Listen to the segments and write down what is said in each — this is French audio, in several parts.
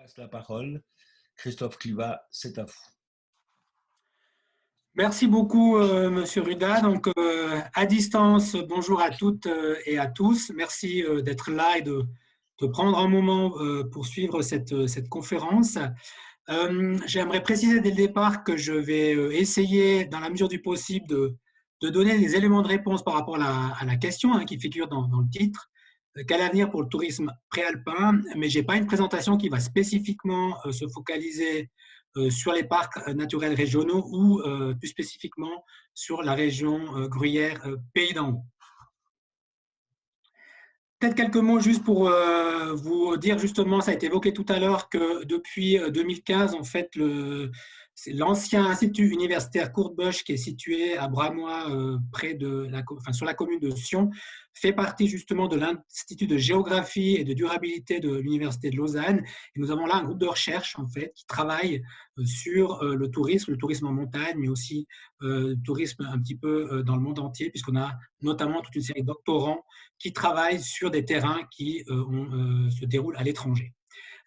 passe la parole. Christophe Clivat, c'est à vous. Merci beaucoup, Monsieur Ruda. Donc, à distance, bonjour à toutes et à tous. Merci d'être là et de prendre un moment pour suivre cette conférence. J'aimerais préciser dès le départ que je vais essayer, dans la mesure du possible, de donner des éléments de réponse par rapport à la question qui figure dans le titre. Quel avenir pour le tourisme préalpin? Mais je n'ai pas une présentation qui va spécifiquement se focaliser sur les parcs naturels régionaux ou plus spécifiquement sur la région Gruyère Pays d'en Haut. Peut-être quelques mots juste pour vous dire justement, ça a été évoqué tout à l'heure, que depuis 2015, en fait, c'est l'ancien institut universitaire Courtebœuf, qui est situé à Bramois, sur la commune de Sion, fait partie justement de l'Institut de géographie et de durabilité de l'Université de Lausanne. Et nous avons là un groupe de recherche en fait, qui travaille sur le tourisme en montagne, mais aussi le tourisme un petit peu dans le monde entier, puisqu'on a notamment toute une série de doctorants qui travaillent sur des terrains qui se déroulent à l'étranger.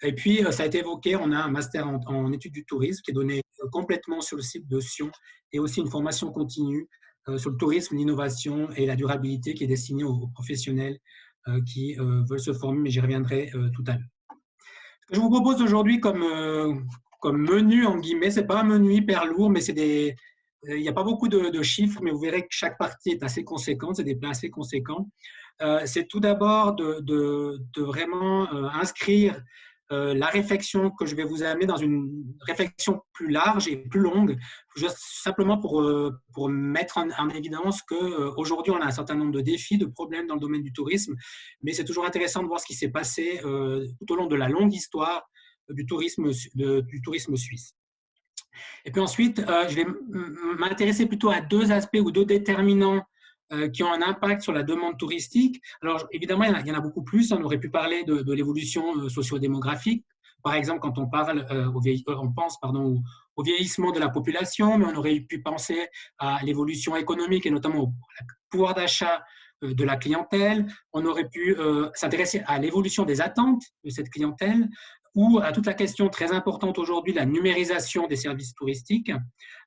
Et puis, ça a été évoqué, on a un master en études du tourisme qui est donné complètement sur le site de Sion et aussi une formation continue sur le tourisme, l'innovation et la durabilité qui est destinée aux professionnels qui veulent se former, mais j'y reviendrai tout à l'heure. Ce que je vous propose aujourd'hui comme menu, en guillemets, ce n'est pas un menu hyper lourd, mais il n'y a pas beaucoup de chiffres, mais vous verrez que chaque partie est assez conséquente, c'est des plans assez conséquents. C'est tout d'abord de vraiment inscrire la réflexion que je vais vous amener dans une réflexion plus large et plus longue, juste simplement pour mettre en évidence qu'aujourd'hui, on a un certain nombre de défis, de problèmes dans le domaine du tourisme, mais c'est toujours intéressant de voir ce qui s'est passé tout au long de la longue histoire du tourisme suisse. Et puis ensuite, je vais m'intéresser plutôt à deux aspects ou deux déterminants qui ont un impact sur la demande touristique. Alors, évidemment, il y en a beaucoup plus. On aurait pu parler de l'évolution socio-démographique. Par exemple, quand on pense au vieillissement de la population, mais on aurait pu penser à l'évolution économique et notamment au pouvoir d'achat de la clientèle. On aurait pu s'intéresser à l'évolution des attentes de cette clientèle ou à toute la question très importante aujourd'hui, la numérisation des services touristiques.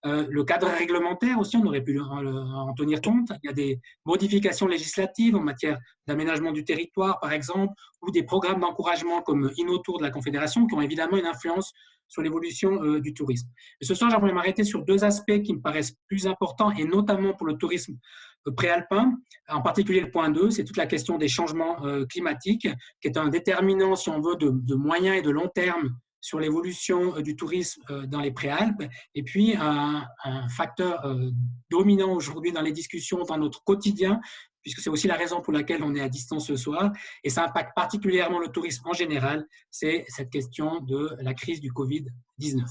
Le cadre réglementaire aussi, on aurait pu en tenir compte. Il y a des modifications législatives en matière d'aménagement du territoire, par exemple, ou des programmes d'encouragement comme InnoTour de la Confédération qui ont évidemment une influence sur l'évolution du tourisme. Et ce soir, j'aimerais m'arrêter sur deux aspects qui me paraissent plus importants, et notamment pour le tourisme préalpin. En particulier, le point 2, c'est toute la question des changements climatiques, qui est un déterminant, si on veut, de moyen et de long terme sur l'évolution du tourisme dans les Préalpes, et puis un facteur dominant aujourd'hui dans les discussions, dans notre quotidien, puisque c'est aussi la raison pour laquelle on est à distance ce soir, et ça impacte particulièrement le tourisme en général, c'est cette question de la crise du Covid-19.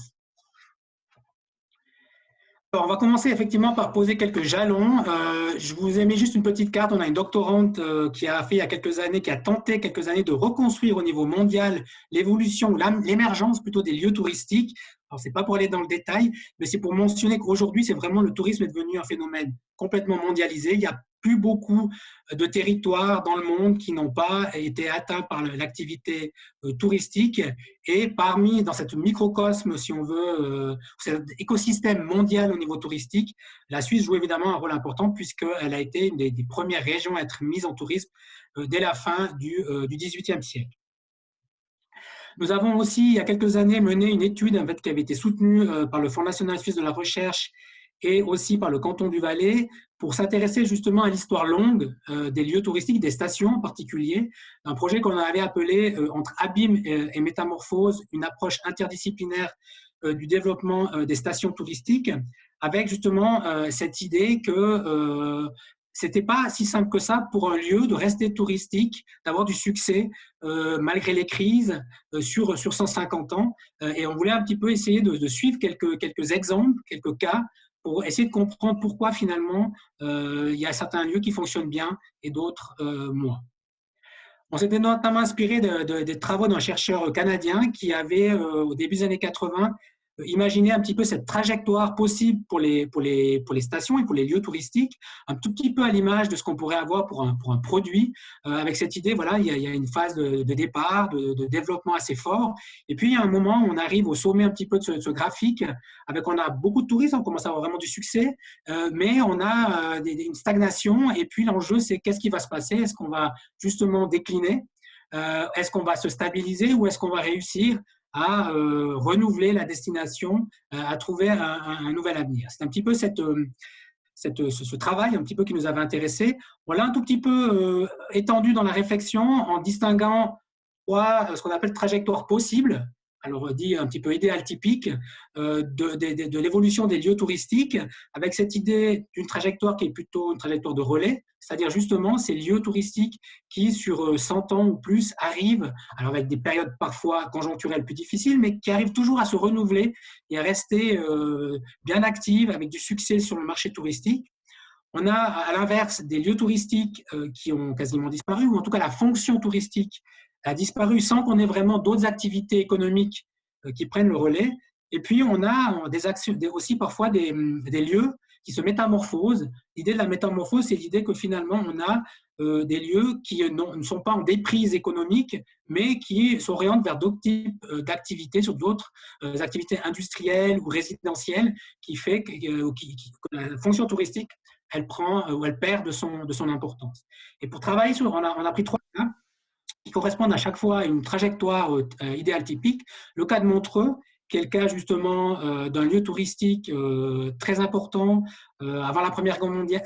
Alors, on va commencer effectivement par poser quelques jalons. Je vous ai mis juste une petite carte. On a une doctorante qui a fait il y a quelques années, qui a tenté quelques années de reconstruire au niveau mondial l'évolution ou l'émergence plutôt des lieux touristiques. Alors, ce n'est pas pour aller dans le détail, mais c'est pour mentionner qu'aujourd'hui, c'est vraiment le tourisme est devenu un phénomène complètement mondialisé. Il n'y a plus beaucoup de territoires dans le monde qui n'ont pas été atteints par l'activité touristique. Et dans cette microcosme, si on veut, cet écosystème mondial au niveau touristique, la Suisse joue évidemment un rôle important puisqu'elle a été une des premières régions à être mise en tourisme dès la fin du XVIIIe siècle. Nous avons aussi, il y a quelques années, mené une étude en fait, qui avait été soutenue par le Fonds national suisse de la recherche et aussi par le canton du Valais pour s'intéresser justement à l'histoire longue des lieux touristiques, des stations en particulier. Un projet qu'on avait appelé entre abîme et métamorphose, une approche interdisciplinaire du développement des stations touristiques, avec justement cette idée que c'était pas si simple que ça pour un lieu de rester touristique, d'avoir du succès malgré les crises sur 150 ans. Et on voulait un petit peu essayer de suivre quelques exemples, quelques cas, pour essayer de comprendre pourquoi finalement il y a certains lieux qui fonctionnent bien et d'autres moins. On s'était notamment inspiré des travaux d'un chercheur canadien qui avait, au début des années 80, imaginer un petit peu cette trajectoire possible pour les stations et pour les lieux touristiques, un tout petit peu à l'image de ce qu'on pourrait avoir pour un produit, avec cette idée, voilà, il y a une phase de départ, de développement assez fort, et puis il y a un moment où on arrive au sommet un petit peu de ce graphique, avec on a beaucoup de touristes, on commence à avoir vraiment du succès, mais on a une stagnation, et puis l'enjeu c'est qu'est-ce qui va se passer, est-ce qu'on va justement décliner, est-ce qu'on va se stabiliser ou est-ce qu'on va réussir à renouveler la destination, à trouver un nouvel avenir. C'est un petit peu ce travail un petit peu qui nous avait intéressé. On l'a un tout petit peu étendu dans la réflexion en distinguant ce qu'on appelle trajectoire possible, alors dit un petit peu idéal typique, de l'évolution des lieux touristiques, avec cette idée d'une trajectoire qui est plutôt une trajectoire de relais, c'est-à-dire justement ces lieux touristiques qui, sur 100 ans ou plus, arrivent, alors avec des périodes parfois conjoncturelles plus difficiles, mais qui arrivent toujours à se renouveler et à rester bien actives, avec du succès sur le marché touristique. On a à l'inverse des lieux touristiques qui ont quasiment disparu, ou en tout cas la fonction touristique a disparu sans qu'on ait vraiment d'autres activités économiques qui prennent le relais. Et puis on a aussi parfois des lieux qui se métamorphosent. L'idée de la métamorphose, c'est l'idée que finalement on a des lieux qui ne sont pas en déprise économique, mais qui s'orientent vers d'autres types d'activités, sur d'autres activités industrielles ou résidentielles, qui fait que la fonction touristique elle prend ou elle perd de son importance. Et pour travailler sur, on a pris 3 cas qui correspondent à chaque fois à une trajectoire idéale typique. Le cas de Montreux, qui est le cas justement d'un lieu touristique très important. Avant la Première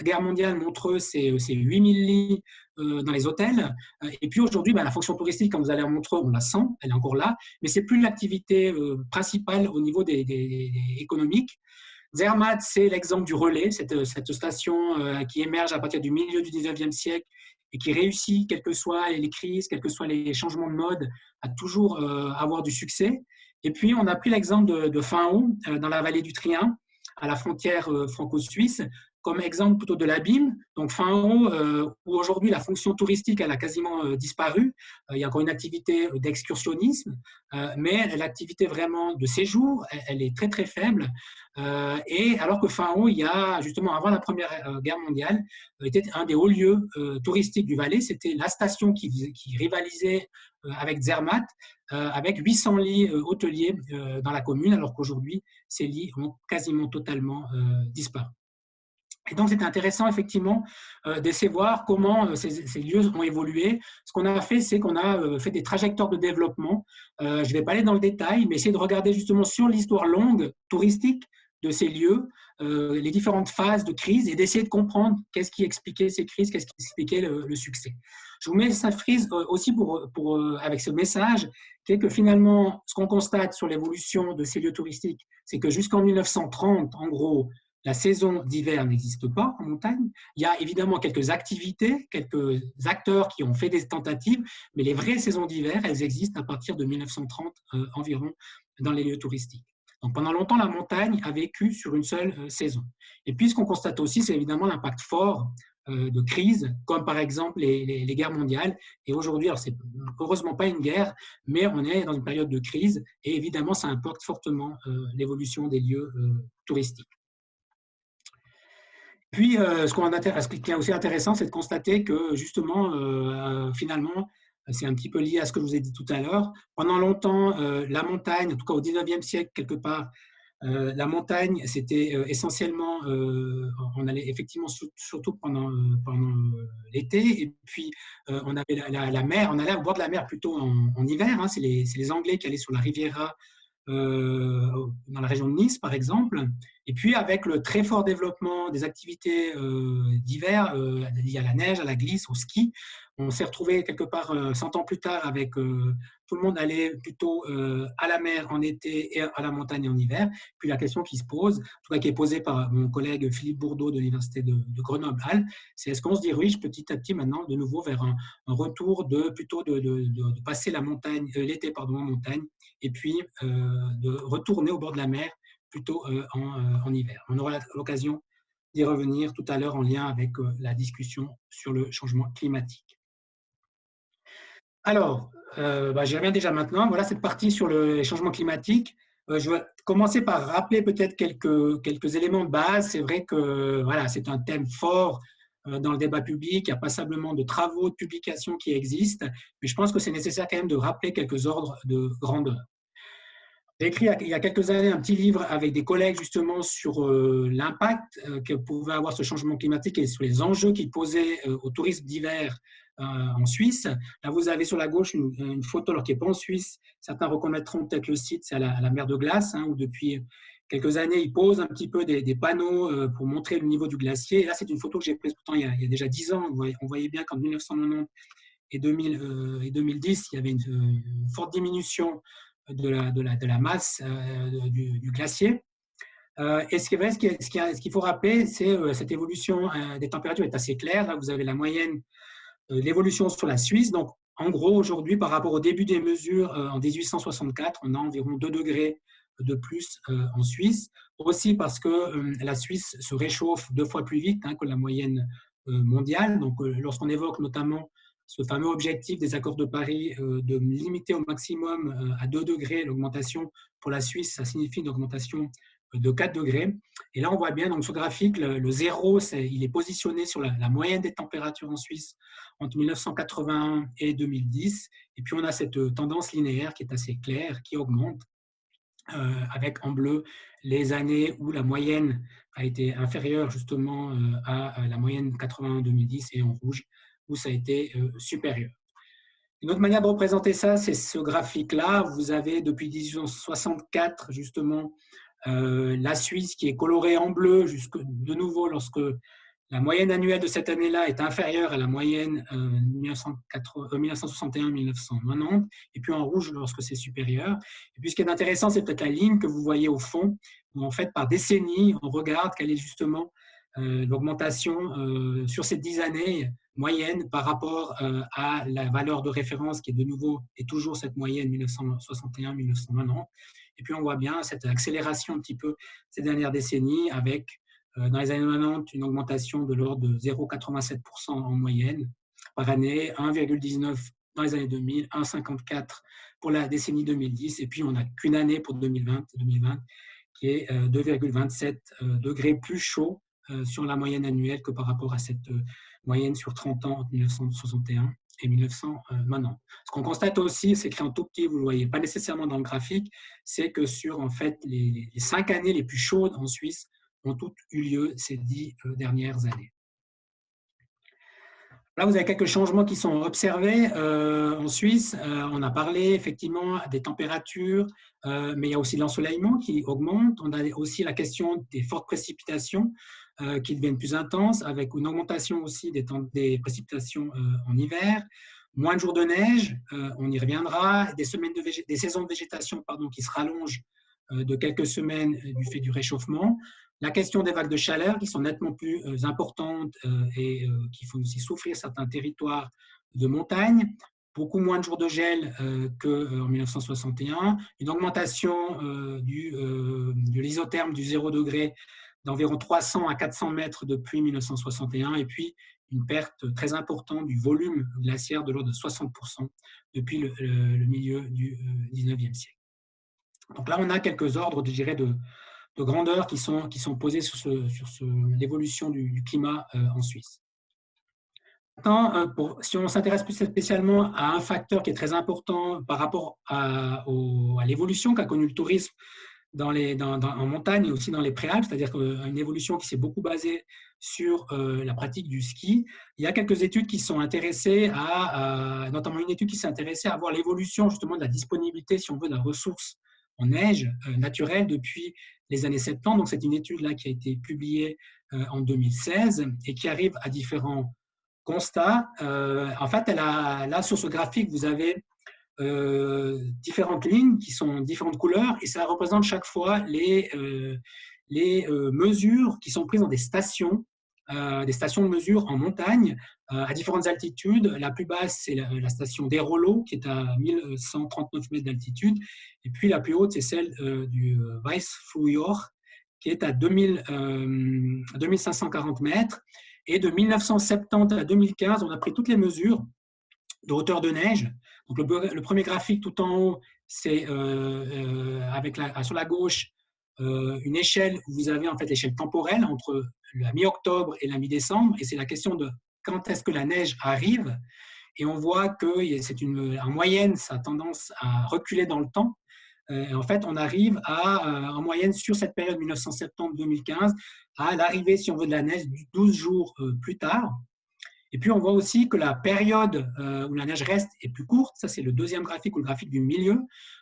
Guerre mondiale, Montreux, c'est 8000 lits dans les hôtels. Et puis aujourd'hui, la fonction touristique, quand vous allez à Montreux, on la sent, elle est encore là, mais c'est plus l'activité principale au niveau des économiques. Zermatt, c'est l'exemple du relais, cette station qui émerge à partir du milieu du 19e siècle et qui réussit, quelles que soient les crises, quels que soient les changements de mode, à toujours avoir du succès. Et puis, on a pris l'exemple de Finhaut, dans la vallée du Trien, à la frontière franco-suisse, comme exemple plutôt de l'abîme. Donc, Finhaut, où aujourd'hui la fonction touristique elle a quasiment disparu. Il y a encore une activité d'excursionnisme, mais l'activité vraiment de séjour, elle est très très faible. Et alors que Finhaut, il y a justement avant la Première Guerre mondiale, était un des hauts lieux touristiques du Valais. C'était la station qui rivalisait avec Zermatt, avec 800 lits hôteliers dans la commune, alors qu'aujourd'hui, ces lits ont quasiment totalement disparu. Et donc, c'est intéressant, effectivement, d'essayer de voir comment ces lieux ont évolué. Ce qu'on a fait, c'est qu'on a fait des trajectoires de développement. Je ne vais pas aller dans le détail, mais essayer de regarder justement sur l'histoire longue touristique de ces lieux, les différentes phases de crise et d'essayer de comprendre qu'est-ce qui expliquait ces crises, qu'est-ce qui expliquait le succès. Je vous mets cette frise aussi avec ce message, qui est que finalement, ce qu'on constate sur l'évolution de ces lieux touristiques, c'est que jusqu'en 1930, en gros, la saison d'hiver n'existe pas en montagne. Il y a évidemment quelques activités, quelques acteurs qui ont fait des tentatives, mais les vraies saisons d'hiver, elles existent à partir de 1930 environ dans les lieux touristiques. Donc pendant longtemps, la montagne a vécu sur une seule saison. Et puis ce qu'on constate aussi, c'est évidemment l'impact fort de crises, comme par exemple les guerres mondiales. Et aujourd'hui, alors c'est heureusement pas une guerre, mais on est dans une période de crise, et évidemment, ça impacte fortement l'évolution des lieux touristiques. Puis, ce qui est aussi intéressant, c'est de constater que justement, finalement, c'est un petit peu lié à ce que je vous ai dit tout à l'heure. Pendant longtemps, la montagne, en tout cas au 19e siècle, quelque part, la montagne, c'était essentiellement, on allait effectivement surtout pendant l'été, et puis on avait la mer, on allait au bord de la mer plutôt en hiver. Hein, c'est les Anglais qui allaient sur la Riviera dans la région de Nice, par exemple. Et puis, avec le très fort développement des activités d'hiver liées à la neige, à la glisse, au ski, on s'est retrouvé quelque part 100 ans plus tard avec tout le monde allait plutôt à la mer en été et à la montagne en hiver. Puis la question qui se pose, en tout cas qui est posée par mon collègue Philippe Bourdeau de l'Université de Grenoble-Alpes, c'est est-ce qu'on se dirige petit à petit maintenant de nouveau vers un retour plutôt de passer la montagne, l'été en montagne, et puis de retourner au bord de la mer plutôt en hiver. On aura l'occasion d'y revenir tout à l'heure en lien avec la discussion sur le changement climatique. Alors, j'y reviens déjà maintenant. Voilà cette partie sur les changements climatiques. Je vais commencer par rappeler peut-être quelques éléments de base. C'est vrai que voilà, c'est un thème fort dans le débat public. Il y a passablement de travaux, de publications qui existent, mais je pense que c'est nécessaire quand même de rappeler quelques ordres de grandeur. J'ai écrit il y a quelques années un petit livre avec des collègues justement sur l'impact que pouvait avoir ce changement climatique et sur les enjeux qu'il posait au tourisme d'hiver en Suisse. Là, vous avez sur la gauche une photo, alors qui n'est pas en Suisse. Certains reconnaîtront peut-être le site, c'est à la mer de glace, hein, où depuis quelques années, ils posent un petit peu des panneaux pour montrer le niveau du glacier. Et là, c'est une photo que j'ai prise pourtant il y a déjà 10 ans. On voyait bien qu'en 1990 et 2010, il y avait une forte diminution de la masse du glacier. Et ce qu'il faut rappeler, c'est cette évolution des températures est assez claire. Là, vous avez la moyenne de l'évolution sur la Suisse. Donc, en gros, aujourd'hui, par rapport au début des mesures en 1864, on a environ 2 degrés de plus en Suisse. Aussi parce que la Suisse se réchauffe 2 fois plus vite que la moyenne mondiale. Donc, lorsqu'on évoque notamment ce fameux objectif des accords de Paris de limiter au maximum à 2 degrés l'augmentation pour la Suisse, ça signifie une augmentation de 4 degrés. Et là, on voit bien, donc, sur le graphique, le zéro, il est positionné sur la moyenne des températures en Suisse entre 1981 et 2010. Et puis, on a cette tendance linéaire qui est assez claire, qui augmente, avec en bleu les années où la moyenne a été inférieure justement à la moyenne 81-2010 et en rouge où ça a été supérieur. Une autre manière de représenter ça, c'est ce graphique-là. Vous avez depuis 1864 justement la Suisse qui est colorée en bleu, de nouveau lorsque la moyenne annuelle de cette année-là est inférieure à la moyenne 1961-1990, et puis en rouge lorsque c'est supérieur. Et puis ce qui est intéressant, c'est peut-être la ligne que vous voyez au fond, où en fait par décennie, on regarde quelle est justement l'augmentation sur ces 10 années moyenne par rapport à la valeur de référence qui est de nouveau et toujours cette moyenne 1961-1990. Et puis on voit bien cette accélération un petit peu ces dernières décennies avec dans les années 90 une augmentation de l'ordre de 0,87% en moyenne par année, 1,19 dans les années 2000, 1,54 pour la décennie 2010, et puis on n'a qu'une année pour 2020 qui est 2,27 degrés plus chaud sur la moyenne annuelle que par rapport à cette moyenne sur 30 ans entre 1961 et 1990. Ce qu'on constate aussi, c'est écrit en tout petit, vous ne le voyez pas nécessairement dans le graphique, c'est que sur en fait, les 5 années les plus chaudes en Suisse ont toutes eu lieu ces 10 dernières années. Là, vous avez quelques changements qui sont observés en Suisse. On a parlé effectivement des températures, mais il y a aussi l'ensoleillement qui augmente. On a aussi la question des fortes précipitations qui deviennent plus intenses, avec une augmentation aussi des précipitations en hiver. Moins de jours de neige, on y reviendra. Des saisons de végétation qui se rallongent de quelques semaines du fait du réchauffement. La question des vagues de chaleur qui sont nettement plus importantes et qui font aussi souffrir certains territoires de montagne. Beaucoup moins de jours de gel qu'en 1961. Une augmentation du lysotherme du 0 degré d'environ 300 à 400 mètres depuis 1961. Et puis une perte très importante du volume glaciaire de l'ordre de 60% depuis le milieu du 19e siècle. Donc là, on a quelques ordres, je dirais, de grandeur qui sont posés sur l'évolution du climat en Suisse. Maintenant, si on s'intéresse plus spécialement à un facteur qui est très important par rapport à l'évolution qu'a connue le tourisme en montagne et aussi dans les préalpes, c'est-à-dire une évolution qui s'est beaucoup basée sur la pratique du ski. Il y a quelques études qui sont intéressées notamment une étude qui s'est intéressée à voir l'évolution justement de la disponibilité, si on veut, de la ressource en neige naturelle depuis les années 70. Donc, c'est une étude là qui a été publiée en 2016 et qui arrive à différents constats. En fait, là, sur ce graphique, vous avez différentes lignes qui sont différentes couleurs et ça représente chaque fois les mesures qui sont prises dans des stations de mesure en montagne à différentes altitudes. La plus basse, c'est la station des Rollo, qui est à 1139 mètres d'altitude. Et puis la plus haute, c'est celle du Weißflurjoch, qui est à 2540 mètres. Et de 1970 à 2015, on a pris toutes les mesures de hauteur de neige. Donc le premier graphique tout en haut, c'est sur la gauche une échelle où vous avez en fait l'échelle temporelle entre la mi-octobre et la mi-décembre, et c'est la question de quand est-ce que la neige arrive. Et on voit que en moyenne, ça a tendance à reculer dans le temps. En fait, on arrive en moyenne sur cette période 1970-2015 à l'arrivée, si on veut, de la neige 12 jours plus tard. Et puis, on voit aussi que la période où la neige reste est plus courte. Ça, c'est le deuxième graphique ou le graphique du milieu,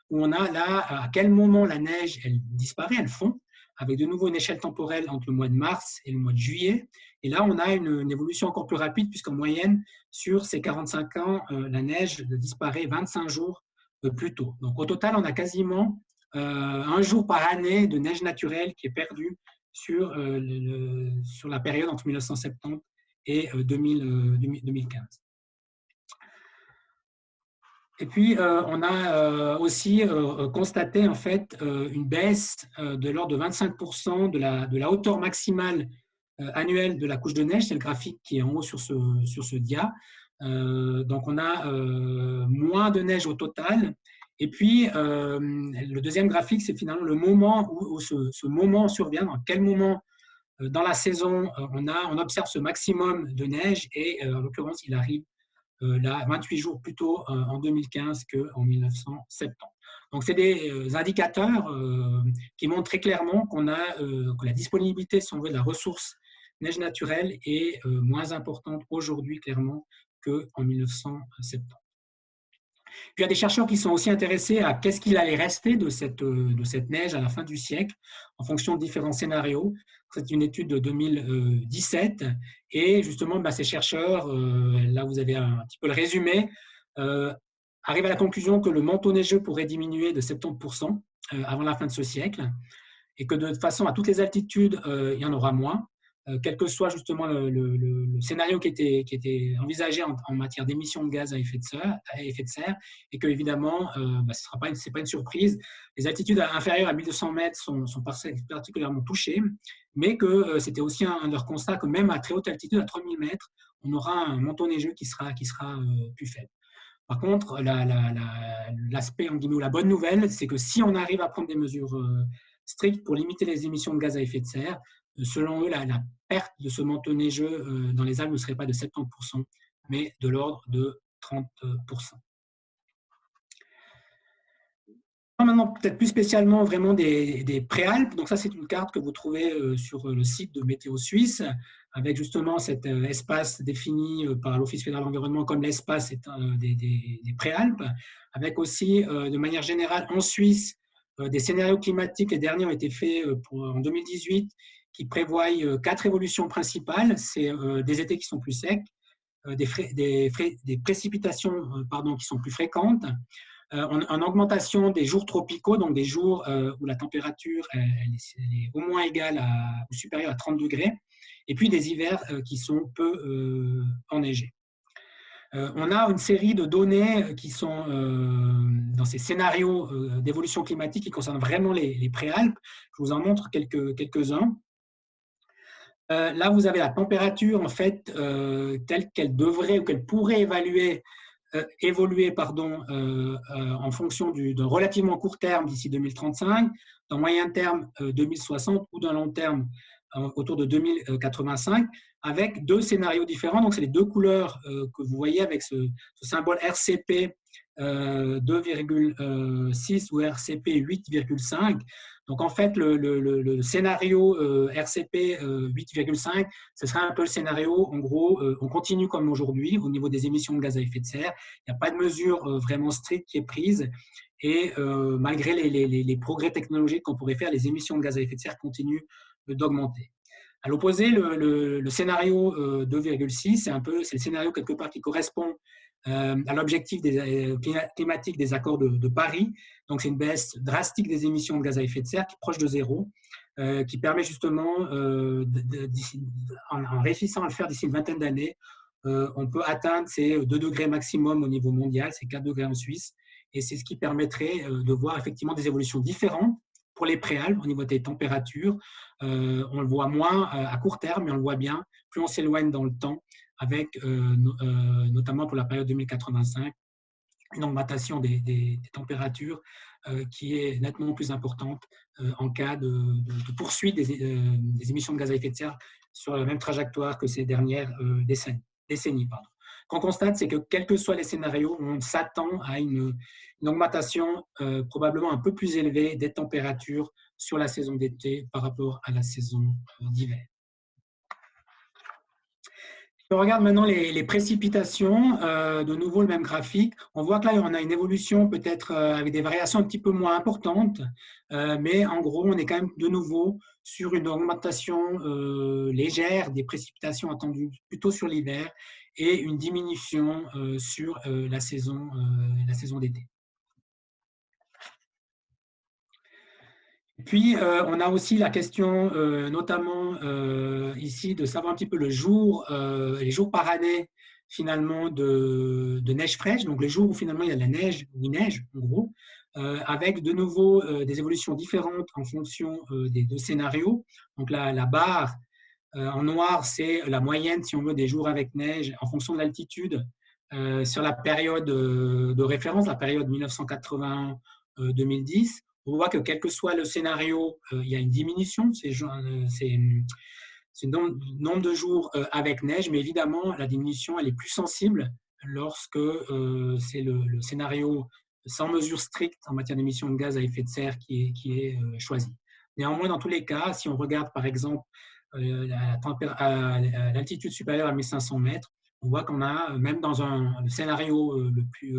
où on a là à quel moment la neige elle disparaît, elle fond, avec de nouveau une échelle temporelle entre le mois de mars et le mois de juillet. Et là, on a une évolution encore plus rapide, puisqu'en moyenne, sur ces 45 ans, la neige disparaît 25 jours plus tôt. Donc, au total, on a quasiment un jour par année de neige naturelle qui est perdu sur la période entre 1970 et 2015. Et puis, on a aussi constaté en fait une baisse de l'ordre de 25% de la hauteur maximale annuelle de la couche de neige. C'est le graphique qui est en haut sur ce dia. Donc, on a moins de neige au total. Et puis, le deuxième graphique, c'est finalement le moment où ce moment survient, dans quel moment dans la saison on observe ce maximum de neige, et en l'occurrence, il arrive là 28 jours plus tôt en 2015 qu'en 1970. Donc, c'est des indicateurs qui montrent très clairement que la disponibilité, si on veut, de la ressource neige naturelle est moins importante aujourd'hui, clairement, qu'en 1970. Puis, il y a des chercheurs qui sont aussi intéressés à qu'est-ce qu'il allait rester de cette neige à la fin du siècle, en fonction de différents scénarios. C'est une étude de 2017, et justement, ces chercheurs, là vous avez un petit peu le résumé, arrivent à la conclusion que le manteau neigeux pourrait diminuer de 70% avant la fin de ce siècle, et que de toute façon, à toutes les altitudes, il y en aura moins. Quel que soit justement le scénario qui était envisagé en matière d'émissions de gaz à effet de serre, et que évidemment, c'est pas une surprise. Les altitudes inférieures à 1200 mètres sont particulièrement touchées, mais que c'était aussi leur constat que même à très haute altitude, à 3000 mètres, on aura un manteau neigeux qui sera plus faible. Par contre, l'aspect, ou la bonne nouvelle, c'est que si on arrive à prendre des mesures strictes pour limiter les émissions de gaz à effet de serre, selon eux, la perte de ce manteau neigeux dans les Alpes ne serait pas de 70%, mais de l'ordre de 30%. Maintenant, peut-être plus spécialement vraiment des préalpes. Donc ça, c'est une carte que vous trouvez sur le site de Météo Suisse, avec justement cet espace défini par l'Office fédéral de l'environnement comme l'espace des préalpes, avec aussi, de manière générale, en Suisse, des scénarios climatiques. Les derniers ont été faits en 2018, qui prévoient 4 évolutions principales. C'est des étés qui sont plus secs, des précipitations qui sont plus fréquentes, en augmentation des jours tropicaux, donc des jours où la température elle est au moins égale ou supérieure à 30 degrés, et puis des hivers qui sont peu enneigés. On a une série de données qui sont dans ces scénarios d'évolution climatique qui concernent vraiment les préalpes. Je vous en montre quelques-uns. Là, vous avez la température en fait telle qu'elle devrait ou qu'elle pourrait évoluer en fonction d'un relativement court terme d'ici 2035, d'un moyen terme 2060 ou d'un long terme autour de 2085, avec 2 scénarios différents. Donc, c'est les 2 couleurs que vous voyez avec ce symbole RCP 2,6 ou RCP 8,5. Donc, en fait, le scénario RCP 8,5, ce serait un peu le scénario, en gros, on continue comme aujourd'hui au niveau des émissions de gaz à effet de serre. Il n'y a pas de mesure vraiment stricte qui est prise. Et malgré les progrès technologiques qu'on pourrait faire, les émissions de gaz à effet de serre continuent d'augmenter. À l'opposé, le scénario 2,6, c'est le scénario quelque part qui correspond à l'objectif climatique des accords de Paris. Donc, c'est une baisse drastique des émissions de gaz à effet de serre qui est proche de zéro, qui permet justement, en réussissant à le faire d'ici une vingtaine d'années, on peut atteindre ces 2 degrés maximum au niveau mondial, c'est 4 degrés en Suisse, et c'est ce qui permettrait de voir effectivement des évolutions différentes pour les préalpes au niveau des températures. On le voit moins à court terme, mais on le voit bien plus on s'éloigne dans le temps, avec notamment pour la période 2085, une augmentation des températures qui est nettement plus importante en cas de poursuite des émissions de gaz à effet de serre sur la même trajectoire que ces dernières décennies. Pardon. Ce qu'on constate, c'est que quels que soient les scénarios, on s'attend à une augmentation probablement un peu plus élevée des températures sur la saison d'été par rapport à la saison d'hiver. Si on regarde maintenant les précipitations, de nouveau le même graphique, on voit que là, on a une évolution peut-être avec des variations un petit peu moins importantes, mais en gros, on est quand même de nouveau sur une augmentation légère des précipitations attendues plutôt sur l'hiver et une diminution sur la saison d'été. Puis, on a aussi la question, notamment ici, de savoir un petit peu les jours par année, finalement, de neige fraîche, donc les jours où finalement il y a de la neige, où il neige, en gros, avec de nouveau des évolutions différentes en fonction des deux scénarios. Donc, la barre en noir, c'est la moyenne, si on veut, des jours avec neige en fonction de l'altitude sur la période de référence, la période 1980-2010. On voit que quel que soit le scénario, il y a une diminution de ces nombre de jours avec neige, mais évidemment, la diminution, elle est plus sensible lorsque c'est le scénario sans mesure stricte en matière d'émissions de gaz à effet de serre qui est choisi. Néanmoins, dans tous les cas, si on regarde par exemple l'altitude supérieure à 1500 mètres, on voit qu'on a, même dans le scénario le plus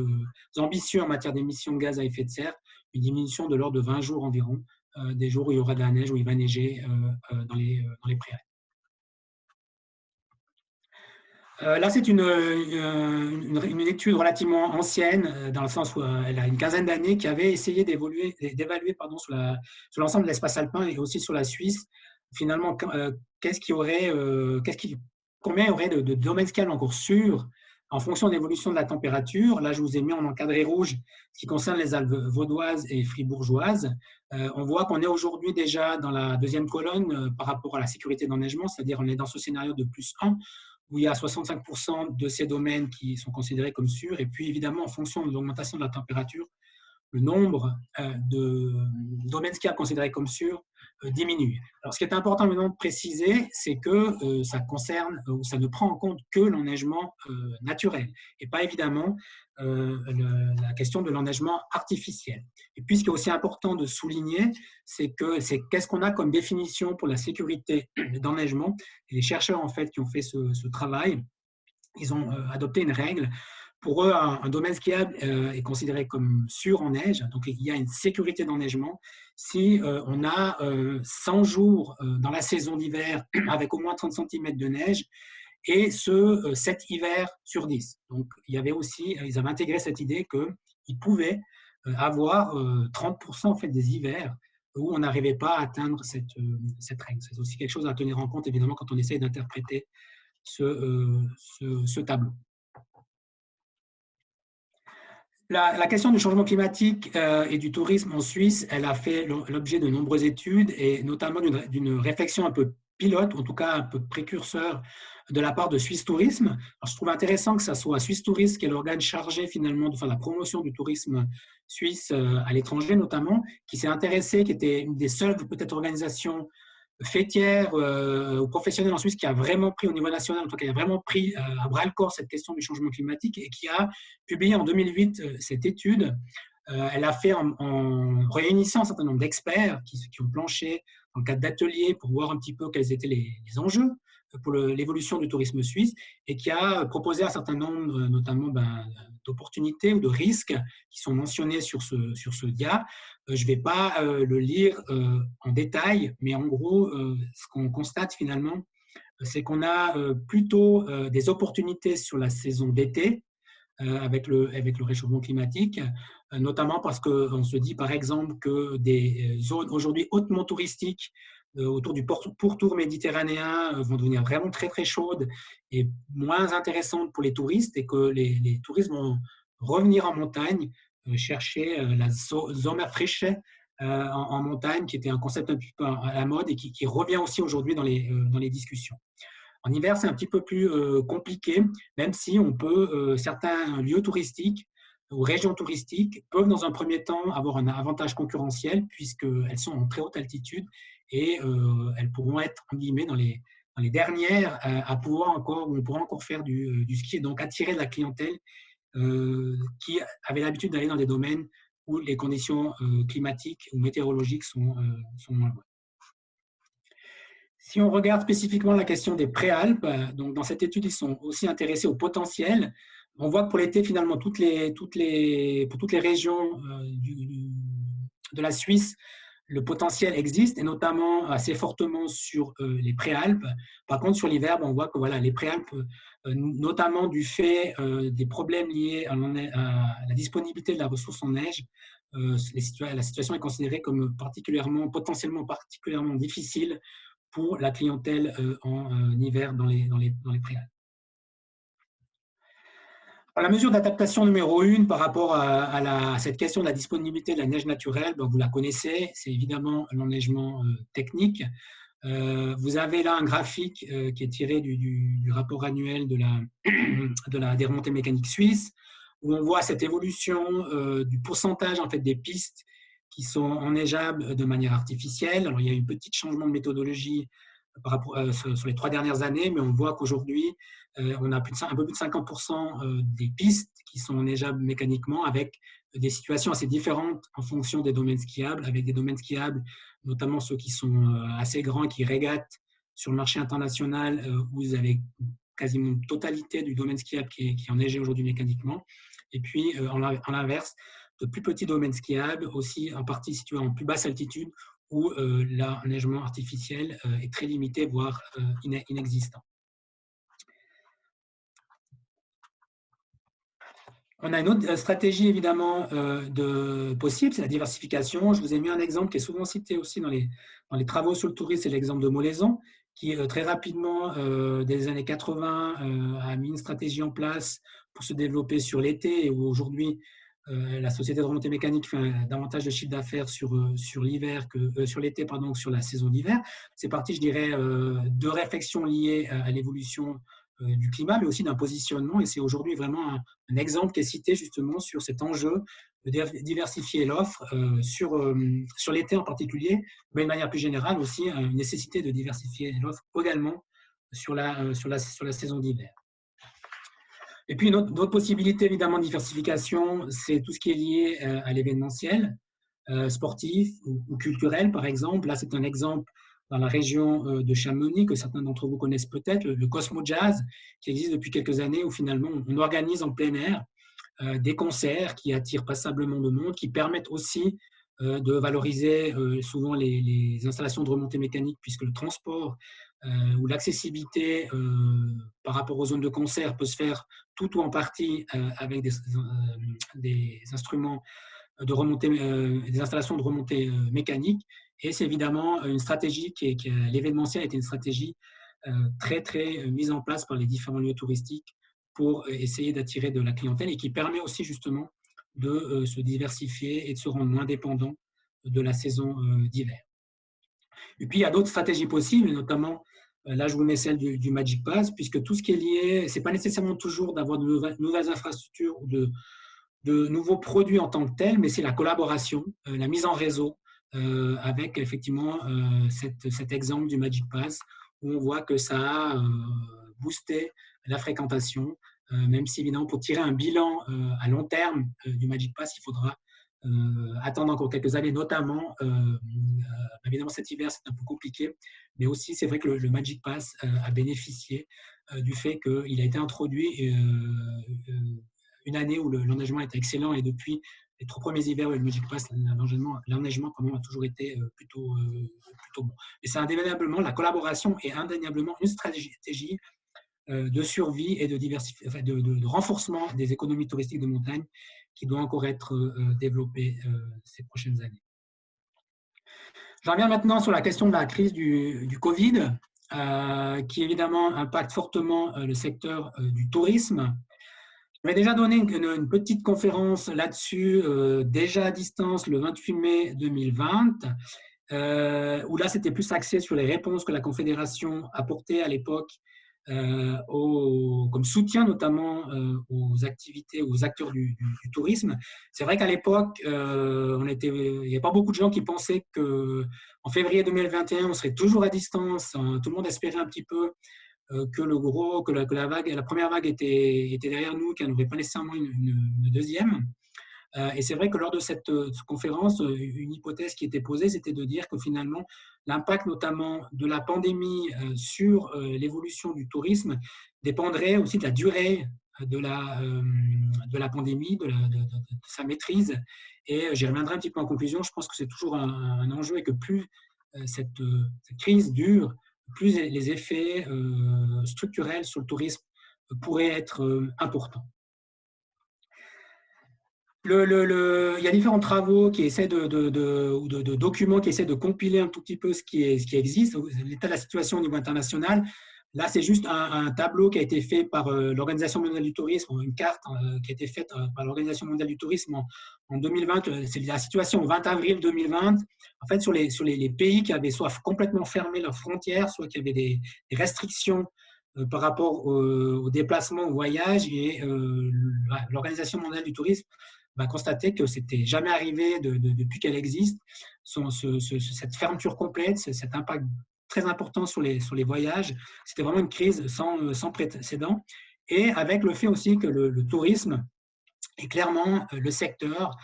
ambitieux en matière d'émissions de gaz à effet de serre, une diminution de l'ordre de 20 jours environ, des jours où il y aura de la neige, où il va neiger dans les prairies. Là, c'est une étude relativement ancienne, dans le sens où elle a une quinzaine d'années, qui avait essayé d'évaluer sur l'ensemble de l'espace alpin et aussi sur la Suisse, finalement, combien il y aurait de domaines skiables encore sûrs en fonction de l'évolution de la température. Là, je vous ai mis en encadré rouge ce qui concerne les Alpes vaudoises et fribourgeoises. On voit qu'on est aujourd'hui déjà dans la deuxième colonne par rapport à la sécurité d'enneigement, c'est-à-dire on est dans ce scénario de +1, où il y a 65% de ces domaines qui sont considérés comme sûrs. Et puis, évidemment, en fonction de l'augmentation de la température, le nombre de domaines skiables considérés comme sûrs diminue. Alors, ce qui est important maintenant de préciser, c'est que ça concerne, ou ça ne prend en compte que l'enneigement naturel, et pas évidemment la question de l'enneigement artificiel. Et puis, ce qui est aussi important de souligner, c'est qu'est-ce qu'on a comme définition pour la sécurité d'enneigement. Et les chercheurs, en fait, qui ont fait ce travail, ils ont adopté une règle. Pour eux, un domaine skiable est considéré comme sûr en neige, donc il y a une sécurité d'enneigement si on a 100 jours dans la saison d'hiver avec au moins 30 cm de neige, et 7 hivers sur 10. Donc ils avaient intégré cette idée qu'ils pouvaient avoir 30% en fait, des hivers où on n'arrivait pas à atteindre cette règle. C'est aussi quelque chose à tenir en compte, évidemment, quand on essaye d'interpréter ce tableau. La question du changement climatique et du tourisme en Suisse, elle a fait l'objet de nombreuses études et notamment d'une réflexion un peu pilote, en tout cas un peu précurseur de la part de Suisse Tourisme. Alors, je trouve intéressant que ce soit Suisse Tourisme qui est l'organe chargé finalement de faire la promotion du tourisme suisse à l'étranger notamment, qui s'est intéressé, qui était une des seules peut-être organisations fêtière ou professionnelle en Suisse qui a vraiment pris au niveau national, en tout cas, qui a vraiment pris à bras-le-corps cette question du changement climatique et qui a publié en 2008 cette étude. Elle a fait en réunissant un certain nombre d'experts qui ont planché dans le cadre d'ateliers pour voir un petit peu quels étaient les enjeux pour l'évolution du tourisme suisse et qui a proposé un certain nombre, notamment d'opportunités ou de risques qui sont mentionnés sur ce dia. Je ne vais pas le lire en détail, mais en gros, ce qu'on constate finalement, c'est qu'on a plutôt des opportunités sur la saison d'été avec le réchauffement climatique, notamment parce qu'on se dit par exemple que des zones aujourd'hui hautement touristiques autour du pourtour méditerranéen vont devenir vraiment très très chaudes et moins intéressantes pour les touristes et que les touristes vont revenir en montagne, chercher la Sommerfrische en montagne, qui était un concept un petit peu à la mode et qui revient aussi aujourd'hui dans les discussions. En hiver, c'est un petit peu plus compliqué, même si on peut, certains lieux touristiques ou régions touristiques peuvent dans un premier temps avoir un avantage concurrentiel puisqu'elles sont en très haute altitude et elles pourront être en guillemets dans les dernières à pouvoir encore, où on pourra encore faire du ski et donc attirer de la clientèle qui avait l'habitude d'aller dans des domaines où les conditions climatiques ou météorologiques sont moins bonnes. Si on regarde spécifiquement la question des préalpes, donc dans cette étude, ils sont aussi intéressés au potentiel. On voit que pour l'été, finalement, pour toutes les régions de la Suisse, le potentiel existe, et notamment assez fortement sur les préalpes. Par contre, sur l'hiver, on voit que voilà, les préalpes, notamment du fait des problèmes liés à la disponibilité de la ressource en neige, la situation est considérée comme potentiellement particulièrement difficile pour la clientèle en hiver dans les préalpes. La mesure d'adaptation numéro 1 par rapport à cette question de la disponibilité de la neige naturelle, vous la connaissez, c'est évidemment l'enneigement technique. Vous avez là un graphique qui est tiré du rapport annuel des remontées mécaniques suisses, où on voit cette évolution du pourcentage en fait, des pistes qui sont enneigeables de manière artificielle. Alors, il y a eu un petit changement de méthodologie par rapport, sur les 3 dernières années, mais on voit qu'aujourd'hui, on a un peu plus de 50% des pistes qui sont enneigeables mécaniquement, avec des situations assez différentes en fonction des domaines skiables, avec des domaines skiables, notamment ceux qui sont assez grands et qui régatent sur le marché international, où vous avez quasiment une totalité du domaine skiable qui est enneigé aujourd'hui mécaniquement. Et puis, en l'inverse, de plus petits domaines skiables, aussi en partie situés en plus basse altitude, où l'enneigement artificiel est très limité, voire inexistant. On a une autre stratégie évidemment possible, c'est la diversification. Je vous ai mis un exemple qui est souvent cité aussi dans les travaux sur le tourisme, c'est l'exemple de Molaison, qui très rapidement, dès les années 80, a mis une stratégie en place pour se développer sur l'été, et où aujourd'hui, la société de remontée mécanique fait davantage de chiffre d'affaires sur l'hiver que sur l'été, pardon, que sur la saison d'hiver. C'est parti, je dirais, de réflexions liées à l'évolution du climat, mais aussi d'un positionnement. Et c'est aujourd'hui vraiment un exemple qui est cité justement sur cet enjeu de diversifier l'offre sur l'été en particulier, mais de manière plus générale aussi une nécessité de diversifier l'offre également sur la saison d'hiver. Et puis, une autre possibilité, évidemment, de diversification, c'est tout ce qui est lié à l'événementiel, sportif ou culturel, par exemple. Là, c'est un exemple dans la région de Chamonix, que certains d'entre vous connaissent peut-être, le Cosmo Jazz, qui existe depuis quelques années, où finalement, on organise en plein air des concerts qui attirent passablement de monde, qui permettent aussi de valoriser souvent les installations de remontée mécanique, puisque le transport où l'accessibilité par rapport aux zones de concert peut se faire tout ou en partie avec des instruments de remontée, des installations de remontée mécanique. Et c'est évidemment une stratégie l'événementiel a été une stratégie très, très mise en place par les différents lieux touristiques pour essayer d'attirer de la clientèle et qui permet aussi justement de se diversifier et de se rendre moins dépendant de la saison d'hiver. Et puis, il y a d'autres stratégies possibles, notamment, là, je vous mets celle du Magic Pass, puisque tout ce qui est lié, ce n'est pas nécessairement toujours d'avoir de nouvelles infrastructures ou de nouveaux produits en tant que tels, mais c'est la collaboration, la mise en réseau, avec effectivement cet exemple du Magic Pass, où on voit que ça a boosté la fréquentation, même si évidemment pour tirer un bilan à long terme du Magic Pass, il faudra attendre encore quelques années, notamment, évidemment cet hiver c'est un peu compliqué, mais aussi c'est vrai que le Magic Pass a bénéficié du fait qu'il a été introduit une année où l'enneigement était excellent, et depuis les 3 premiers hivers où le Magic Pass, l'enneigement a toujours été plutôt bon. Et c'est indéniablement, la collaboration est indéniablement une stratégie de survie et de renforcement des économies touristiques de montagne qui doit encore être développée ces prochaines années. Je reviens maintenant sur la question de la crise du Covid, qui évidemment impacte fortement le secteur du tourisme. Je vais déjà donné une petite conférence là-dessus, déjà à distance, le 28 mai 2020, où là, c'était plus axé sur les réponses que la Confédération apportait à l'époque au comme soutien notamment aux activités, aux acteurs du tourisme. C'est vrai qu'à l'époque, il n'y a pas beaucoup de gens qui pensaient qu'en février 2021, on serait toujours à distance. Tout le monde espérait un petit peu que la première vague était derrière nous, qu'il n'y en aurait pas nécessairement une deuxième. Et c'est vrai que lors de cette conférence, une hypothèse qui était posée, c'était de dire que finalement, l'impact notamment de la pandémie sur l'évolution du tourisme dépendrait aussi de la durée de la pandémie, de sa maîtrise. Et j'y reviendrai un petit peu en conclusion. Je pense que c'est toujours un enjeu et que plus cette crise dure, plus les effets structurels sur le tourisme pourraient être importants. Il y a différents travaux qui essaient de documents qui essaient de compiler un tout petit peu ce qui existe, l'état de la situation au niveau international. Là, c'est juste un tableau qui a été fait par l'Organisation mondiale du tourisme, une carte qui a été faite par l'Organisation mondiale du tourisme en 2020. C'est la situation au 20 avril 2020. En fait, sur les pays qui avaient soit complètement fermé leurs frontières, soit qui avaient des restrictions par rapport aux déplacements, aux voyages, et l'Organisation mondiale du tourisme va constater que c'était jamais arrivé depuis qu'elle existe, cette fermeture complète, cet impact très important sur les voyages. C'était vraiment une crise sans précédent. Et avec le fait aussi que le tourisme est clairement le secteur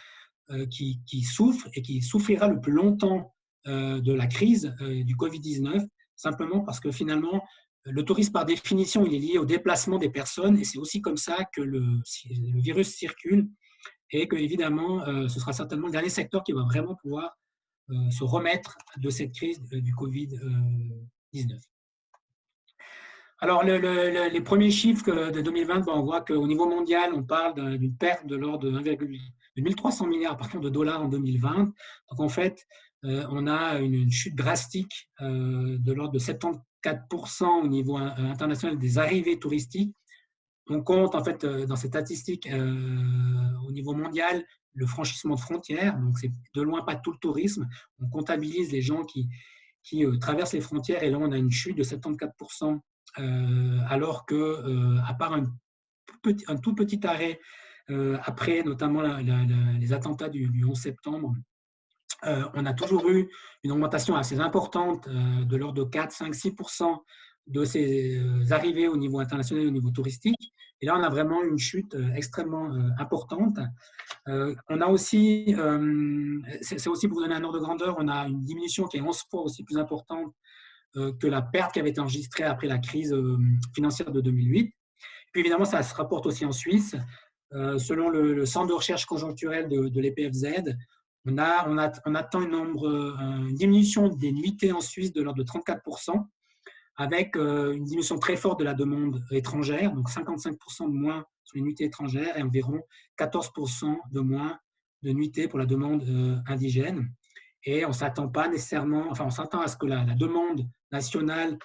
qui souffre et qui souffrira le plus longtemps de la crise du Covid-19, simplement parce que finalement, le tourisme, par définition, il est lié au déplacement des personnes, et c'est aussi comme ça que le virus circule, et que, évidemment, ce sera certainement le dernier secteur qui va vraiment pouvoir se remettre de cette crise du Covid-19. Alors, les premiers chiffres de 2020, on voit qu'au niveau mondial, on parle d'une perte de l'ordre de 1 300 milliards de dollars en 2020. Donc, en fait, on a une chute drastique de l'ordre de 74% au niveau international des arrivées touristiques. On compte, en fait, dans ces statistiques au niveau mondial, le franchissement de frontières. Donc, c'est de loin pas tout le tourisme. On comptabilise les gens qui traversent les frontières, et là, on a une chute de 74%, alors que, à part un tout petit arrêt après, notamment les attentats du 11 septembre, on a toujours eu une augmentation assez importante de l'ordre de 4, 5, 6% de ces arrivées au niveau international et au niveau touristique. Et là, on a vraiment une chute extrêmement importante. On a aussi, c'est aussi pour vous donner un ordre de grandeur, on a une diminution qui est 11 fois aussi plus importante que la perte qui avait été enregistrée après la crise financière de 2008. Puis évidemment, ça se rapporte aussi en Suisse. Selon le Centre de recherche conjoncturelle de l'EPFZ, on attend une diminution des nuitées en Suisse de l'ordre de 34%, avec une diminution très forte de la demande étrangère, donc 55% de moins sur les nuitées étrangères et environ 14% de moins de nuitées pour la demande indigène. Et on s'attend pas nécessairement, enfin on s'attend à ce que la demande nationale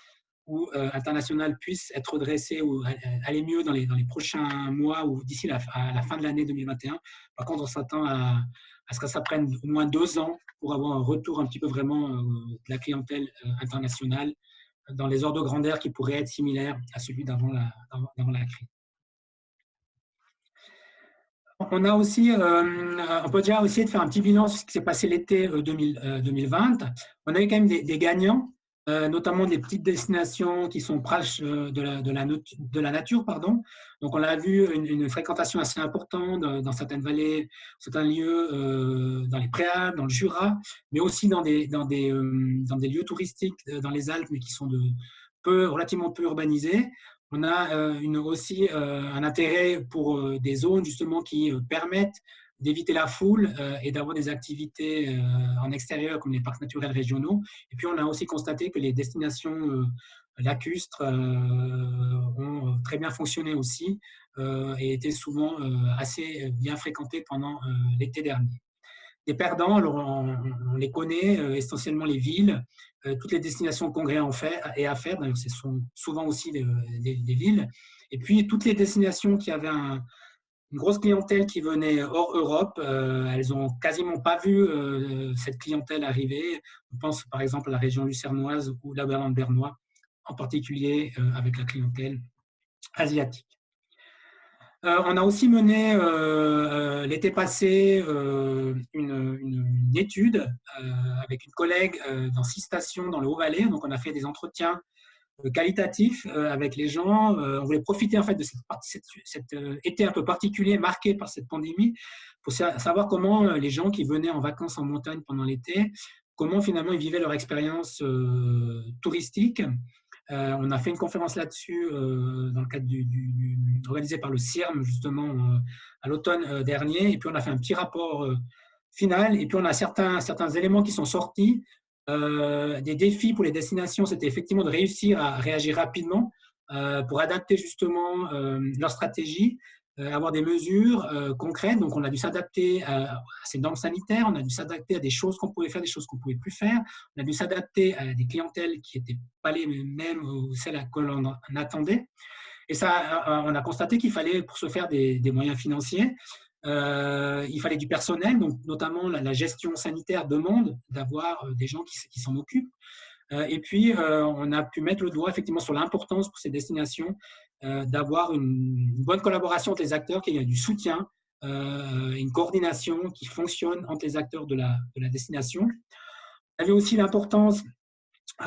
ou internationale puisse être redressée ou aller mieux dans les prochains mois ou d'ici à la fin de l'année 2021. Par contre, on s'attend à ce que ça prenne au moins 2 ans pour avoir un retour un petit peu vraiment de la clientèle internationale dans les ordres de grandeur qui pourraient être similaires à celui d'avant la crise. On a aussi, on peut déjà essayer de faire un petit bilan sur ce qui s'est passé l'été 2020. On a eu quand même des gagnants, notamment des petites destinations qui sont proches de la nature. Pardon. Donc, on a vu une fréquentation assez importante dans certaines vallées, certains lieux, dans les Préalpes, dans le Jura, mais aussi dans des lieux touristiques dans les Alpes, mais qui sont relativement peu urbanisés. On a aussi un intérêt pour des zones justement qui permettent d'éviter la foule et d'avoir des activités en extérieur comme les parcs naturels régionaux. Et puis, on a aussi constaté que les destinations lacustres ont très bien fonctionné aussi et étaient souvent assez bien fréquentées pendant l'été dernier. Des perdants, alors on les connaît, essentiellement les villes, toutes les destinations congrès et affaires, d'ailleurs ce sont souvent aussi des villes, et puis toutes les destinations qui avaient une grosse clientèle qui venait hors Europe, elles n'ont quasiment pas vu cette clientèle arriver. On pense par exemple à la région lucernoise ou la Berlande bernois, en particulier avec la clientèle asiatique. On a aussi mené l'été passé une étude avec une collègue dans 6 stations dans le Haut-Valais. Donc, on a fait des entretiens qualitatifs avec les gens. On voulait profiter en fait de cet été un peu particulier marqué par cette pandémie pour savoir comment les gens qui venaient en vacances en montagne pendant l'été, comment finalement ils vivaient leur expérience touristique. On a fait une conférence là-dessus dans le cadre organisé par le CIRM justement à l'automne dernier. Et puis on a fait un petit rapport final. Et puis on a certains éléments qui sont sortis. Des défis pour les destinations, c'était effectivement de réussir à réagir rapidement pour adapter justement leur stratégie, avoir des mesures concrètes. Donc, on a dû s'adapter à ces normes sanitaires, on a dû s'adapter à des choses qu'on pouvait faire, des choses qu'on ne pouvait plus faire, on a dû s'adapter à des clientèles qui n'étaient pas les mêmes ou celles à que l'on attendait. Et ça, on a constaté qu'il fallait, pour se faire des moyens financiers, il fallait du personnel, donc notamment la gestion sanitaire demande d'avoir des gens qui s'en occupent. Et puis, on a pu mettre le doigt effectivement sur l'importance pour ces destinations d'avoir une bonne collaboration entre les acteurs, qu'il y ait du soutien, une coordination qui fonctionne entre les acteurs de la destination. Il y avait aussi l'importance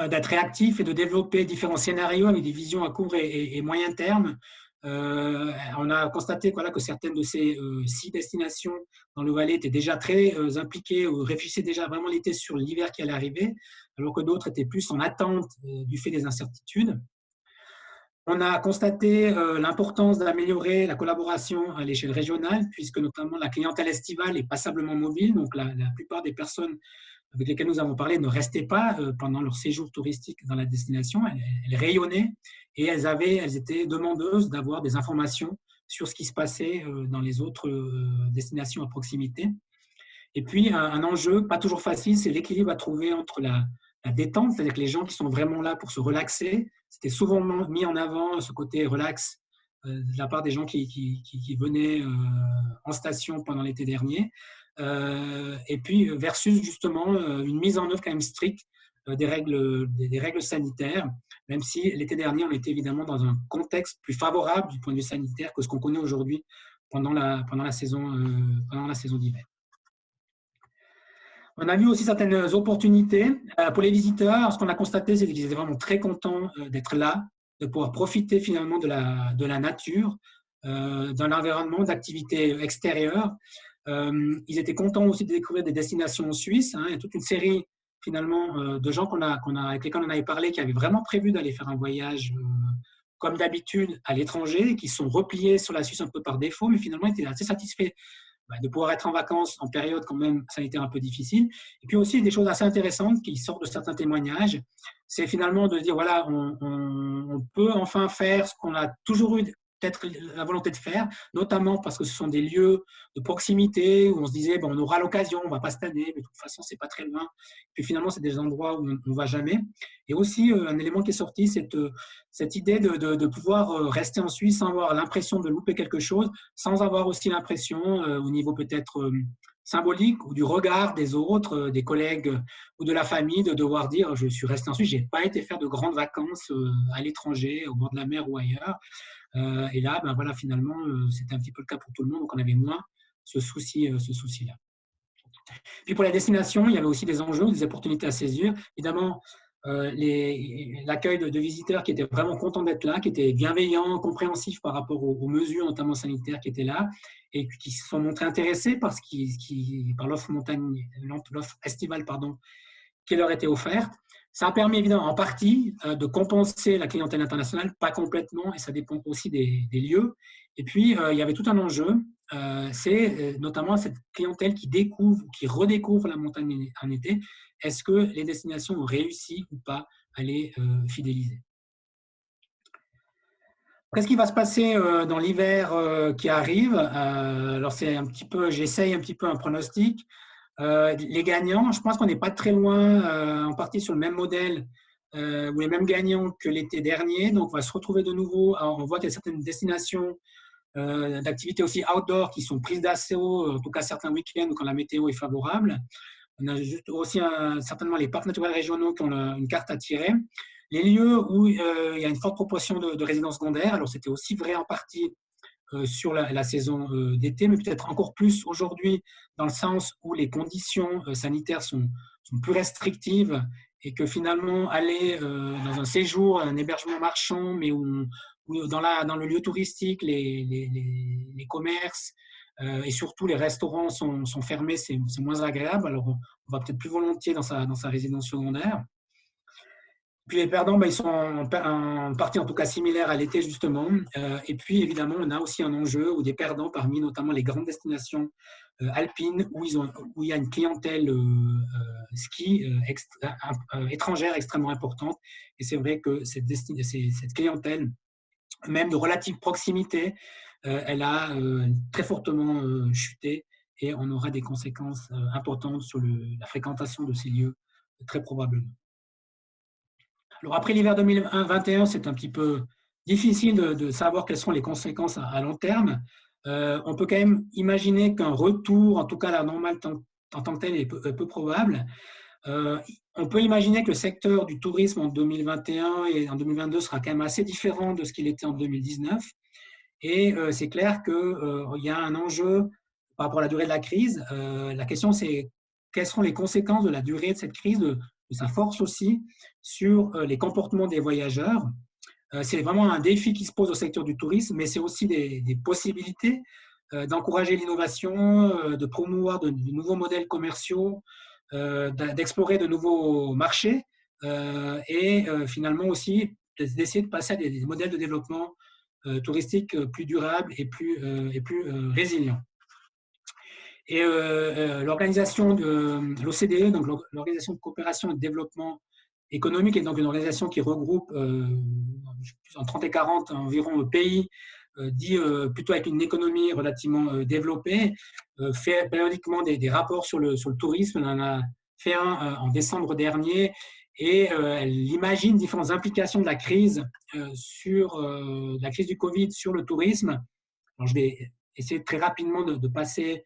d'être réactif et de développer différents scénarios avec des visions à court et moyen terme. On a constaté voilà, que certaines de ces 6 destinations dans le Valais étaient déjà très impliquées ou réfléchissaient déjà vraiment l'été sur l'hiver qui allait arriver, alors que d'autres étaient plus en attente du fait des incertitudes. On a constaté l'importance d'améliorer la collaboration à l'échelle régionale, puisque notamment la clientèle estivale est passablement mobile, donc la plupart des personnes avec lesquelles nous avons parlé ne restaient pas pendant leur séjour touristique dans la destination, elles rayonnaient et elles étaient demandeuses d'avoir des informations sur ce qui se passait dans les autres destinations à proximité. Et puis, un enjeu pas toujours facile, c'est l'équilibre à trouver entre la détente, c'est-à-dire que les gens qui sont vraiment là pour se relaxer, c'était souvent mis en avant ce côté relax de la part des gens qui venaient en station pendant l'été dernier. Et puis versus justement une mise en œuvre quand même stricte des règles sanitaires, même si l'été dernier, on était évidemment dans un contexte plus favorable du point de vue sanitaire que ce qu'on connaît aujourd'hui pendant la saison d'hiver. On a vu aussi certaines opportunités pour les visiteurs. Ce qu'on a constaté, c'est qu'ils étaient vraiment très contents d'être là, de pouvoir profiter finalement de la nature, d'un environnement d'activités extérieures. Ils étaient contents aussi de découvrir des destinations en Suisse. Il y a toute une série finalement de gens avec lesquels on avait parlé qui avaient vraiment prévu d'aller faire un voyage comme d'habitude à l'étranger, qui sont repliés sur la Suisse un peu par défaut, mais finalement étaient assez satisfaits de pouvoir être en vacances en période quand même sanitaire un peu difficile. Et puis aussi des choses assez intéressantes qui sortent de certains témoignages, c'est finalement de dire voilà, on peut enfin faire ce qu'on a toujours eu peut-être la volonté de faire, notamment parce que ce sont des lieux de proximité où on se disait bon, on aura l'occasion, on ne va pas cette année, mais de toute façon c'est pas très loin. Puis finalement c'est des endroits où on ne va jamais. Et aussi un élément qui est sorti, cette idée de pouvoir rester en Suisse sans avoir l'impression de louper quelque chose, sans avoir aussi l'impression au niveau peut-être symbolique ou du regard des autres, des collègues ou de la famille, de devoir dire je suis resté en Suisse, je n'ai pas été faire de grandes vacances à l'étranger, au bord de la mer ou ailleurs. Et là, ben voilà, finalement, c'était un petit peu le cas pour tout le monde, donc on avait moins ce souci-là. Puis pour la destination, il y avait aussi des enjeux, des opportunités à saisir. Évidemment, l'accueil de visiteurs qui étaient vraiment contents d'être là, qui étaient bienveillants, compréhensifs par rapport aux mesures, notamment sanitaires, qui étaient là, et qui se sont montrés intéressés par l'offre estivale qui leur était offerte. Ça a permis évidemment en partie de compenser la clientèle internationale, pas complètement, et ça dépend aussi des lieux. Et puis, il y avait tout un enjeu, c'est notamment cette clientèle qui découvre, qui redécouvre la montagne en été. Est-ce que les destinations ont réussi ou pas à les fidéliser? Qu'est-ce qui va se passer dans l'hiver qui arrive? Alors, j'essaye un petit peu un pronostic. Les gagnants, je pense qu'on n'est pas très loin, en partie sur le même modèle ou les mêmes gagnants que l'été dernier. Donc, on va se retrouver de nouveau. Alors, on voit qu'il y a certaines destinations d'activités aussi outdoor qui sont prises d'assaut, en tout cas certains week-ends quand la météo est favorable. On a aussi certainement les parcs naturels régionaux qui ont une carte à tirer. Les lieux où il y a une forte proportion de résidences secondaires, alors c'était aussi vrai en partie sur la saison d'été, mais peut-être encore plus aujourd'hui, dans le sens où les conditions sanitaires sont plus restrictives et que finalement aller dans un séjour, un hébergement marchand, mais où dans le lieu touristique, les commerces et surtout les restaurants sont fermés, c'est moins agréable. Alors on va peut-être plus volontiers dans sa résidence secondaire. Puis les perdants, ils sont en partie en tout cas similaires à l'été justement. Et puis évidemment, on a aussi un enjeu où des perdants parmi notamment les grandes destinations alpines où il y a une clientèle ski étrangère extrêmement importante. Et c'est vrai que cette clientèle, même de relative proximité, elle a très fortement chuté et on aura des conséquences importantes sur la fréquentation de ces lieux, très probablement. Alors après l'hiver 2021, c'est un petit peu difficile de savoir quelles sont les conséquences à long terme. On peut quand même imaginer qu'un retour, en tout cas à la normale en tant que tel, est peu probable. On peut imaginer que le secteur du tourisme en 2021 et en 2022 sera quand même assez différent de ce qu'il était en 2019. Et c'est clair qu'il y a un enjeu par rapport à la durée de la crise. La question, c'est quelles seront les conséquences de la durée de cette crise, de sa force aussi, sur les comportements des voyageurs. C'est vraiment un défi qui se pose au secteur du tourisme, mais c'est aussi des possibilités d'encourager l'innovation, de promouvoir de nouveaux modèles commerciaux, d'explorer de nouveaux marchés et finalement aussi d'essayer de passer à des modèles de développement touristique plus durables et plus résilients. Et l'organisation de l'OCDE, donc l'Organisation de coopération et de développement économique, est donc une organisation qui regroupe en 30 et 40 environ pays, dit plutôt avec une économie relativement développée, fait périodiquement des rapports sur le tourisme. On en a fait un en décembre dernier et elle imagine différentes implications de la crise la crise du Covid sur le tourisme. Alors, je vais essayer très rapidement de passer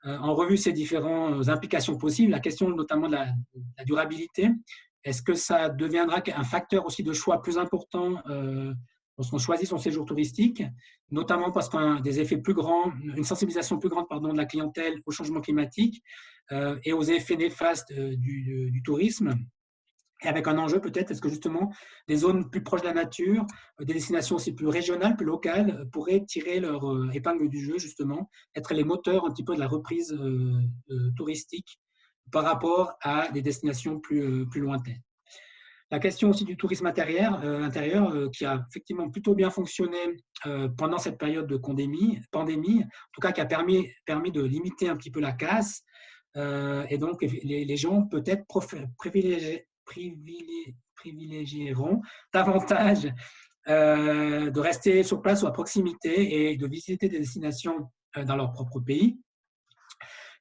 en revue ces différentes implications possibles. La question notamment de la durabilité. Est-ce que ça deviendra un facteur aussi de choix plus important lorsqu'on choisit son séjour touristique, notamment parce qu'on a des effets plus grands, une sensibilisation plus grande de la clientèle au changement climatique et aux effets néfastes du tourisme. Et avec un enjeu peut-être, est-ce que justement des zones plus proches de la nature, des destinations aussi plus régionales, plus locales, pourraient tirer leur épingle du jeu justement, être les moteurs un petit peu de la reprise touristique par rapport à des destinations plus lointaines. La question aussi du tourisme intérieur qui a effectivement plutôt bien fonctionné pendant cette période de pandémie, en tout cas qui a permis de limiter un petit peu la casse. Et donc les gens peut-être privilégieront davantage de rester sur place ou à proximité et de visiter des destinations dans leur propre pays.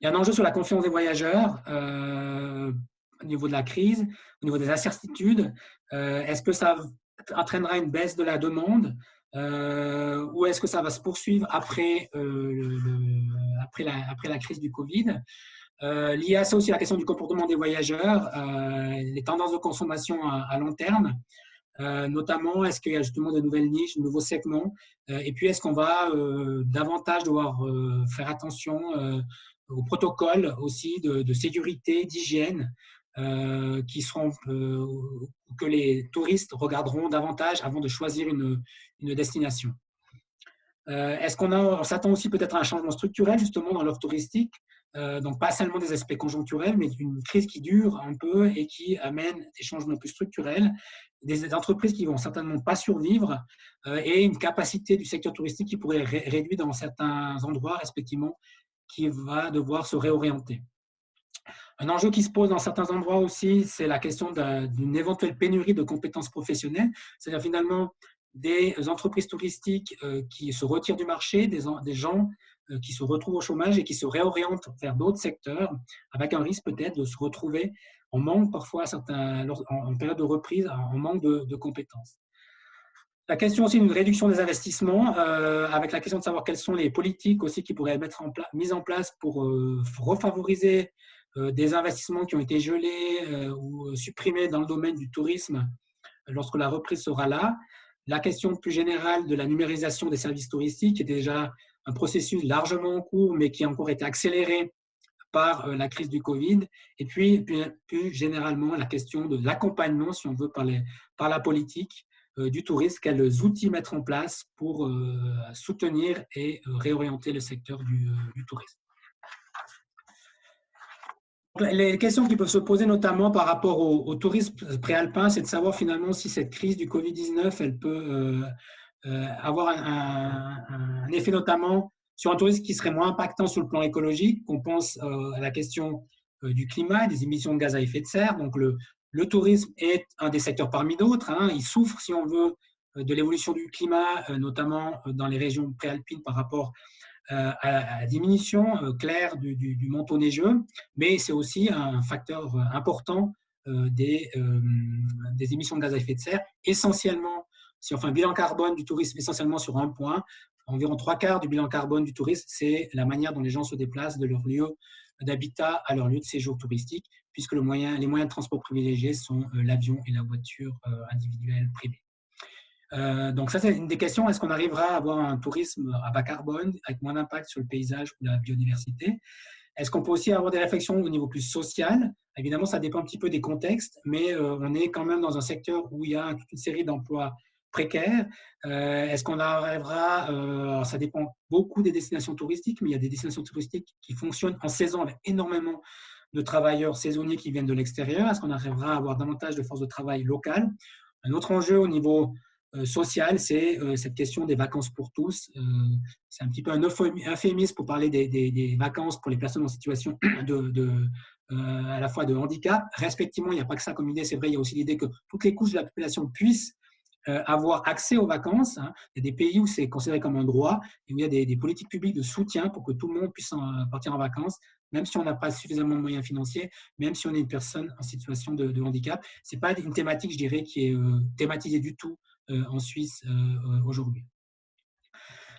Il y a un enjeu sur la confiance des voyageurs au niveau de la crise, au niveau des incertitudes. Est-ce que ça entraînera une baisse de la demande ou est-ce que ça va se poursuivre après la crise du Covid? Lié à ça aussi la question du comportement des voyageurs, les tendances de consommation à long terme, notamment est-ce qu'il y a justement de nouvelles niches, de nouveaux segments, et puis est-ce qu'on va davantage devoir faire attention aux protocoles aussi de sécurité, d'hygiène, que les touristes regarderont davantage avant de choisir une destination. Est-ce on s'attend aussi peut-être à un changement structurel justement dans l'offre touristique, donc pas seulement des aspects conjoncturels, mais une crise qui dure un peu et qui amène des changements plus structurels, des entreprises qui vont certainement pas survivre et une capacité du secteur touristique qui pourrait réduire dans certains endroits respectivement, qui va devoir se réorienter. Un enjeu qui se pose dans certains endroits aussi, c'est la question d'une éventuelle pénurie de compétences professionnelles, c'est-à-dire finalement des entreprises touristiques qui se retirent du marché, des gens qui se retrouvent au chômage et qui se réorientent vers d'autres secteurs, avec un risque peut-être de se retrouver en manque parfois en période de reprise, en manque de compétences. La question aussi d'une réduction des investissements, avec la question de savoir quelles sont les politiques aussi qui pourraient être mises en place pour refavoriser des investissements qui ont été gelés ou supprimés dans le domaine du tourisme lorsque la reprise sera là. la question plus générale de la numérisation des services touristiques, qui était déjà un processus largement en cours, mais qui a encore été accéléré par la crise du Covid, et puis plus généralement la question de l'accompagnement, si on veut, par la politique du tourisme, quels outils mettre en place pour soutenir et réorienter le secteur du tourisme. Les questions qui peuvent se poser notamment par rapport au tourisme préalpin, c'est de savoir finalement si cette crise du Covid-19, elle peut avoir un effet notamment sur un tourisme qui serait moins impactant sur le plan écologique. On pense à la question du climat, des émissions de gaz à effet de serre. Donc le tourisme est un des secteurs parmi d'autres. Il souffre, si on veut, de l'évolution du climat, notamment dans les régions préalpines par rapport à la diminution claire du manteau neigeux, mais c'est aussi un facteur important des émissions de gaz à effet de serre, essentiellement, si on fait un bilan carbone du tourisme essentiellement sur un point, environ 3/4 du bilan carbone du tourisme, c'est la manière dont les gens se déplacent de leur lieu d'habitat à leur lieu de séjour touristique, puisque les moyens de transport privilégiés sont l'avion et la voiture individuelle privée. Donc ça, c'est une des questions. Est-ce qu'on arrivera à avoir un tourisme à bas carbone, avec moins d'impact sur le paysage ou la biodiversité? Est-ce qu'on peut aussi avoir des réflexions au niveau plus social? Évidemment, ça dépend un petit peu des contextes, mais on est quand même dans un secteur où il y a toute une série d'emplois précaires. Est-ce qu'on arrivera, alors ça dépend beaucoup des destinations touristiques, mais il y a des destinations touristiques qui fonctionnent en saison avec énormément de travailleurs saisonniers qui viennent de l'extérieur. Est-ce qu'on arrivera à avoir davantage de force de travail locale? Un autre enjeu au niveau social, c'est cette question des vacances pour tous. C'est un petit peu un euphémisme pour parler des vacances pour les personnes en situation à la fois de handicap. Respectivement, il n'y a pas que ça comme idée, c'est vrai, il y a aussi l'idée que toutes les couches de la population puissent avoir accès aux vacances. Il y a des pays où c'est considéré comme un droit et où il y a des politiques publiques de soutien pour que tout le monde puisse partir en vacances, même si on n'a pas suffisamment de moyens financiers, même si on est une personne en situation de handicap. Ce n'est pas une thématique, je dirais, qui est thématisée du tout en Suisse aujourd'hui.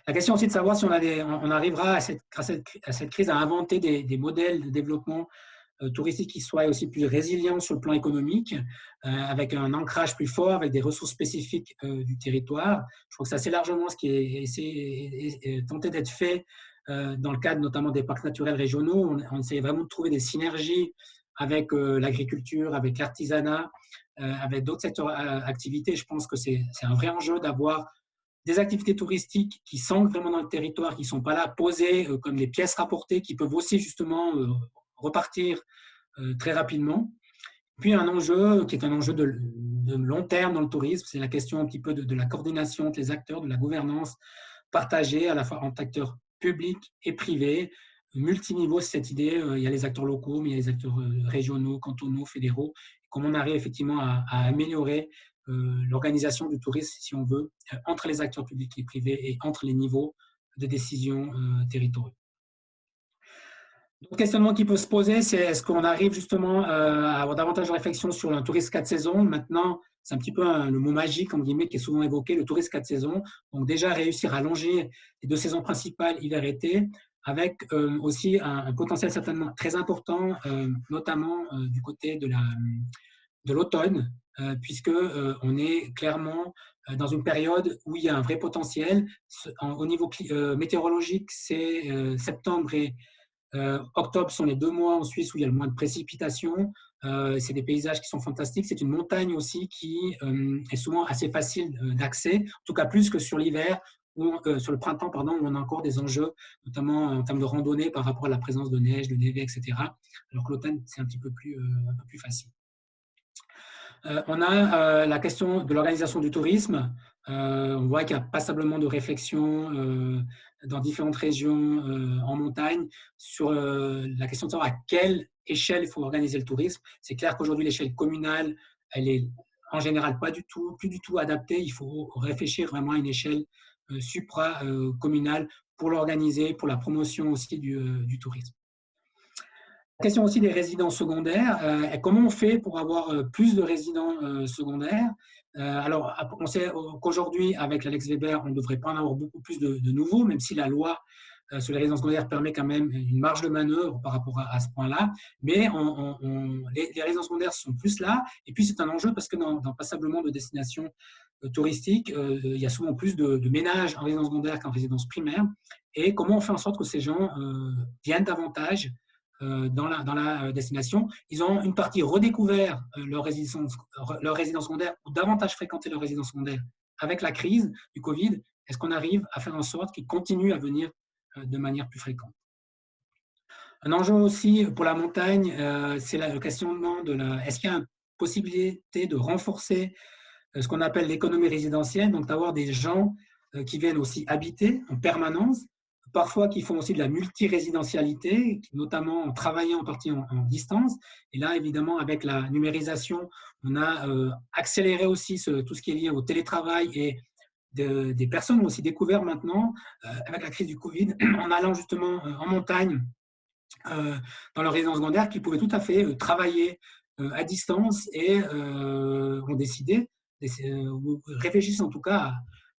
La question aussi de savoir si on arrivera à cette crise à inventer des modèles de développement touristique qui soient aussi plus résilients sur le plan économique, avec un ancrage plus fort, avec des ressources spécifiques du territoire. Je crois que c'est assez largement ce qui est tenté d'être fait dans le cadre notamment des parcs naturels régionaux. On essaie vraiment de trouver des synergies avec l'agriculture, avec l'artisanat, avec d'autres secteurs d'activité. Je pense que c'est un vrai enjeu d'avoir des activités touristiques qui s'ancrent vraiment dans le territoire, qui ne sont pas là posées comme des pièces rapportées, qui peuvent aussi justement repartir très rapidement. Puis un enjeu qui est un enjeu de long terme dans le tourisme, c'est la question un petit peu de la coordination entre les acteurs, de la gouvernance partagée à la fois entre acteurs publics et privés, multiniveau, c'est cette idée. Il y a les acteurs locaux, mais il y a les acteurs régionaux, cantonaux, fédéraux. Comment on arrive effectivement à améliorer l'organisation du tourisme, si on veut, entre les acteurs publics et privés et entre les niveaux de décision territoriaux. D'autres questionnements qui peuvent se poser, c'est est-ce qu'on arrive justement à avoir davantage de réflexion sur un tourisme 4 saisons? Maintenant, c'est un petit peu le mot magique, en guillemets, qui est souvent évoqué, le tourisme 4 saisons. Donc déjà, réussir à allonger les 2 saisons principales, hiver-été, avec aussi un potentiel certainement très important, notamment du côté de l'automne, puisque on est clairement dans une période où il y a un vrai potentiel. Au niveau météorologique, c'est septembre et octobre sont les 2 mois en Suisse où il y a le moins de précipitations. C'est des paysages qui sont fantastiques. C'est une montagne aussi qui est souvent assez facile d'accès, en tout cas plus que sur l'hiver, sur le printemps, pardon, où on a encore des enjeux, notamment en termes de randonnée par rapport à la présence de neige, de névé, etc. Alors que l'automne, c'est un peu plus facile. On a la question de l'organisation du tourisme. On voit qu'il y a passablement de réflexions dans différentes régions en montagne sur la question de savoir à quelle échelle il faut organiser le tourisme. C'est clair qu'aujourd'hui, l'échelle communale, elle est en général plus du tout adaptée. Il faut réfléchir vraiment à une échelle supra-communale pour l'organiser, pour la promotion aussi du tourisme. La question aussi des résidents secondaires. Comment on fait pour avoir plus de résidents secondaires? Alors, on sait qu'aujourd'hui, avec la Lex Weber, on ne devrait pas en avoir beaucoup plus de nouveaux, même si la loi sur les résidences secondaires permet quand même une marge de manœuvre par rapport à ce point-là. Mais les résidences secondaires sont plus là. Et puis, c'est un enjeu parce que dans passablement de destinations touristiques, il y a souvent plus de ménages en résidence secondaire qu'en résidence primaire. Et comment on fait en sorte que ces gens viennent davantage dans la destination. Ils ont une partie redécouvert leur résidence secondaire ou davantage fréquenté leur résidence secondaire avec la crise du Covid. Est-ce qu'on arrive à faire en sorte qu'ils continuent à venir de manière plus fréquente? Un enjeu aussi pour la montagne, c'est la questionnement est-ce qu'il y a une possibilité de renforcer ce qu'on appelle l'économie résidentielle, donc d'avoir des gens qui viennent aussi habiter en permanence, parfois qui font aussi de la multirésidentialité, notamment en travaillant en partie en distance. Et là, évidemment, avec la numérisation, on a accéléré aussi tout ce qui est lié au télétravail et des personnes ont aussi découvert maintenant, avec la crise du Covid, en allant justement en montagne, dans leur résidence secondaire, qu'ils pouvaient tout à fait travailler à distance et ont décidé, réfléchissent en tout cas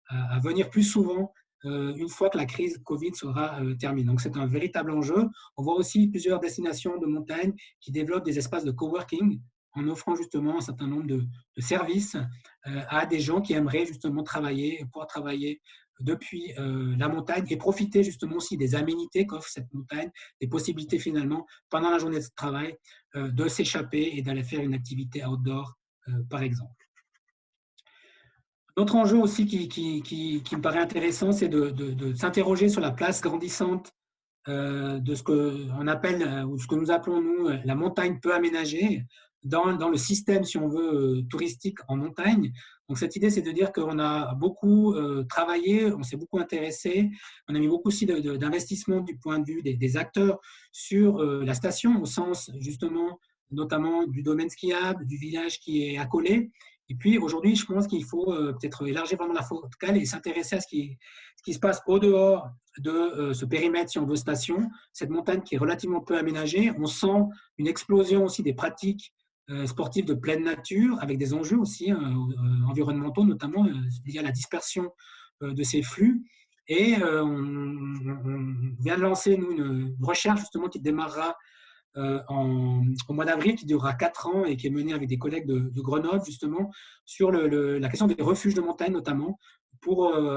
à venir plus souvent une fois que la crise Covid sera terminée. Donc, c'est un véritable enjeu. On voit aussi plusieurs destinations de montagne qui développent des espaces de coworking en offrant justement un certain nombre de services à des gens qui aimeraient justement pouvoir travailler depuis la montagne et profiter justement aussi des aménités qu'offre cette montagne, des possibilités finalement, pendant la journée de travail, de s'échapper et d'aller faire une activité outdoor, par exemple. Autre enjeu aussi qui me paraît intéressant, c'est de s'interroger sur la place grandissante de ce qu'on appelle, ou ce que nous appelons, nous, la montagne peu aménagée, dans le système, si on veut, touristique en montagne. Donc, cette idée, c'est de dire qu'on a beaucoup travaillé, on s'est beaucoup intéressé, on a mis beaucoup aussi d'investissement du point de vue des acteurs sur la station, au sens, justement, notamment du domaine skiable, du village qui est accolé. Et puis, aujourd'hui, je pense qu'il faut peut-être élargir vraiment la focale et s'intéresser à ce qui se passe au-dehors de ce périmètre, si on veut, station, cette montagne qui est relativement peu aménagée. On sent une explosion aussi des pratiques sportives de pleine nature, avec des enjeux aussi environnementaux, notamment liés à la dispersion de ces flux. Et on vient de lancer, nous, une recherche justement qui démarrera au mois d'avril, qui durera 4 ans et qui est menée avec des collègues de Grenoble, justement, sur la question des refuges de montagne, notamment.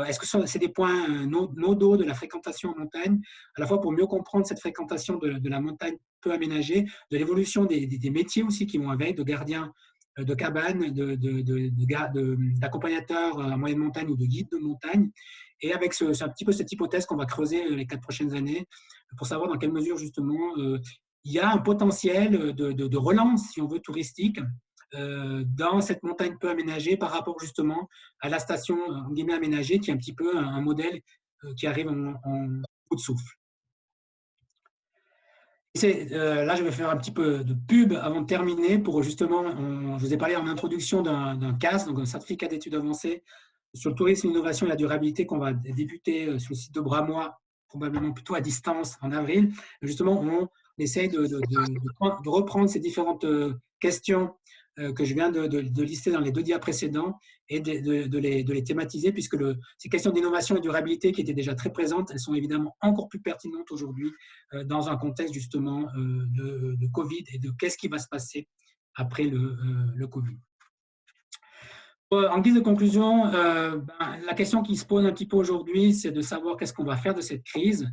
Est-ce que c'est des points nodaux de la fréquentation en montagne, à la fois pour mieux comprendre cette fréquentation de la montagne peu aménagée, de l'évolution des métiers aussi qui vont avec, de gardiens de cabanes, d'accompagnateurs en moyenne montagne ou de guides de montagne, et avec un petit peu cette hypothèse qu'on va creuser les 4 prochaines années pour savoir dans quelle mesure justement il y a un potentiel de relance, si on veut, touristique dans cette montagne peu aménagée par rapport justement à la station en guillemets aménagée, qui est un petit peu un modèle qui arrive en bout de souffle. Là, je vais faire un petit peu de pub avant de terminer pour justement, je vous ai parlé en introduction d'un CAS, donc un certificat d'études avancées sur le tourisme, l'innovation et la durabilité qu'on va débuter sur le site de Bramois, probablement plutôt à distance en avril. Justement, on essaye de reprendre ces différentes questions que je viens de lister dans les 2 dias précédents et de les thématiser, puisque ces questions d'innovation et de durabilité qui étaient déjà très présentes, elles sont évidemment encore plus pertinentes aujourd'hui dans un contexte justement de Covid et de qu'est-ce qui va se passer après le Covid. En guise de conclusion, la question qui se pose un petit peu aujourd'hui, c'est de savoir qu'est-ce qu'on va faire de cette crise.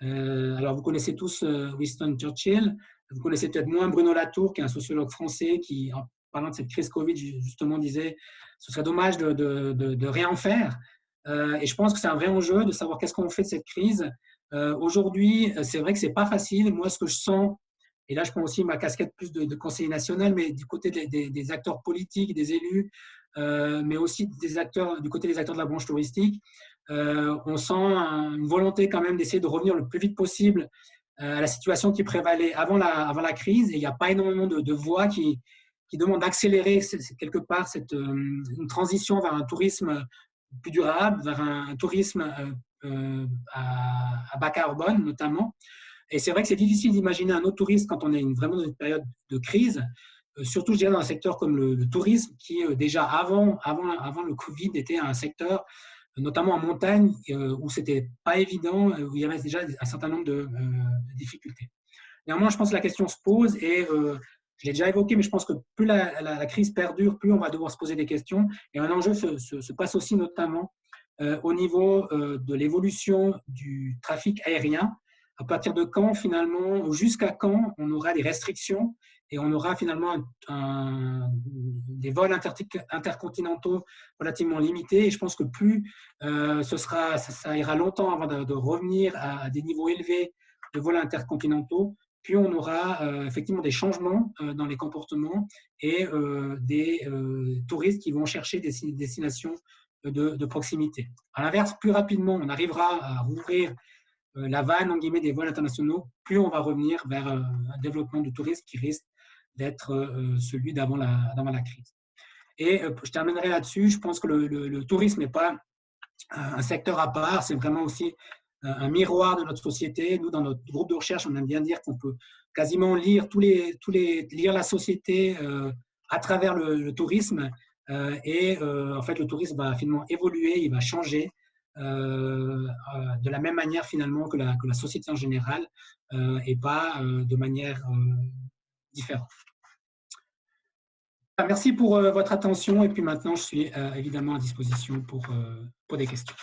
Alors, vous connaissez tous Winston Churchill, vous connaissez peut-être moins Bruno Latour, qui est un sociologue français qui, en parlant de cette crise Covid, justement disait ce serait dommage de rien en faire. Et je pense que c'est un vrai enjeu de savoir qu'est-ce qu'on fait de cette crise. Aujourd'hui, c'est vrai que ce n'est pas facile. Moi, ce que je sens, et là, je prends aussi ma casquette plus de conseiller national, mais du côté des acteurs politiques, des élus, mais aussi du côté des acteurs de la branche touristique, on sent une volonté quand même d'essayer de revenir le plus vite possible à la situation qui prévalait avant la crise. Et il n'y a pas énormément de voix qui demandent d'accélérer quelque part une transition vers un tourisme plus durable, vers un tourisme à bas carbone notamment. Et c'est vrai que c'est difficile d'imaginer un autre tourisme quand on est vraiment dans une période de crise, surtout je dirais dans un secteur comme le tourisme qui déjà avant le Covid était un secteur notamment en montagne, où ce n'était pas évident, où il y avait déjà un certain nombre de difficultés. Néanmoins, je pense que la question se pose et je l'ai déjà évoqué, mais je pense que plus la crise perdure, plus on va devoir se poser des questions. Et un enjeu se passe aussi notamment au niveau de l'évolution du trafic aérien. À partir de quand, finalement, ou jusqu'à quand, on aura des restrictions et on aura finalement des vols intercontinentaux relativement limités. Et je pense que plus ça ira longtemps avant de revenir à des niveaux élevés de vols intercontinentaux, puis on aura effectivement des changements dans les comportements et des touristes qui vont chercher des destinations de proximité. À l'inverse, plus rapidement on arrivera à rouvrir la vanne en guillemets, des vols internationaux, plus on va revenir vers un développement du tourisme qui risque d'être celui d'avant la crise. Et je terminerai là-dessus. Je pense que le tourisme n'est pas un secteur à part, c'est vraiment aussi un miroir de notre société. Nous, dans notre groupe de recherche, on aime bien dire qu'on peut quasiment lire lire la société à travers le tourisme. En fait, le tourisme va finalement évoluer, il va changer de la même manière finalement que la société en général et pas de manière différente. Merci pour votre attention et puis maintenant, je suis évidemment à disposition pour des questions.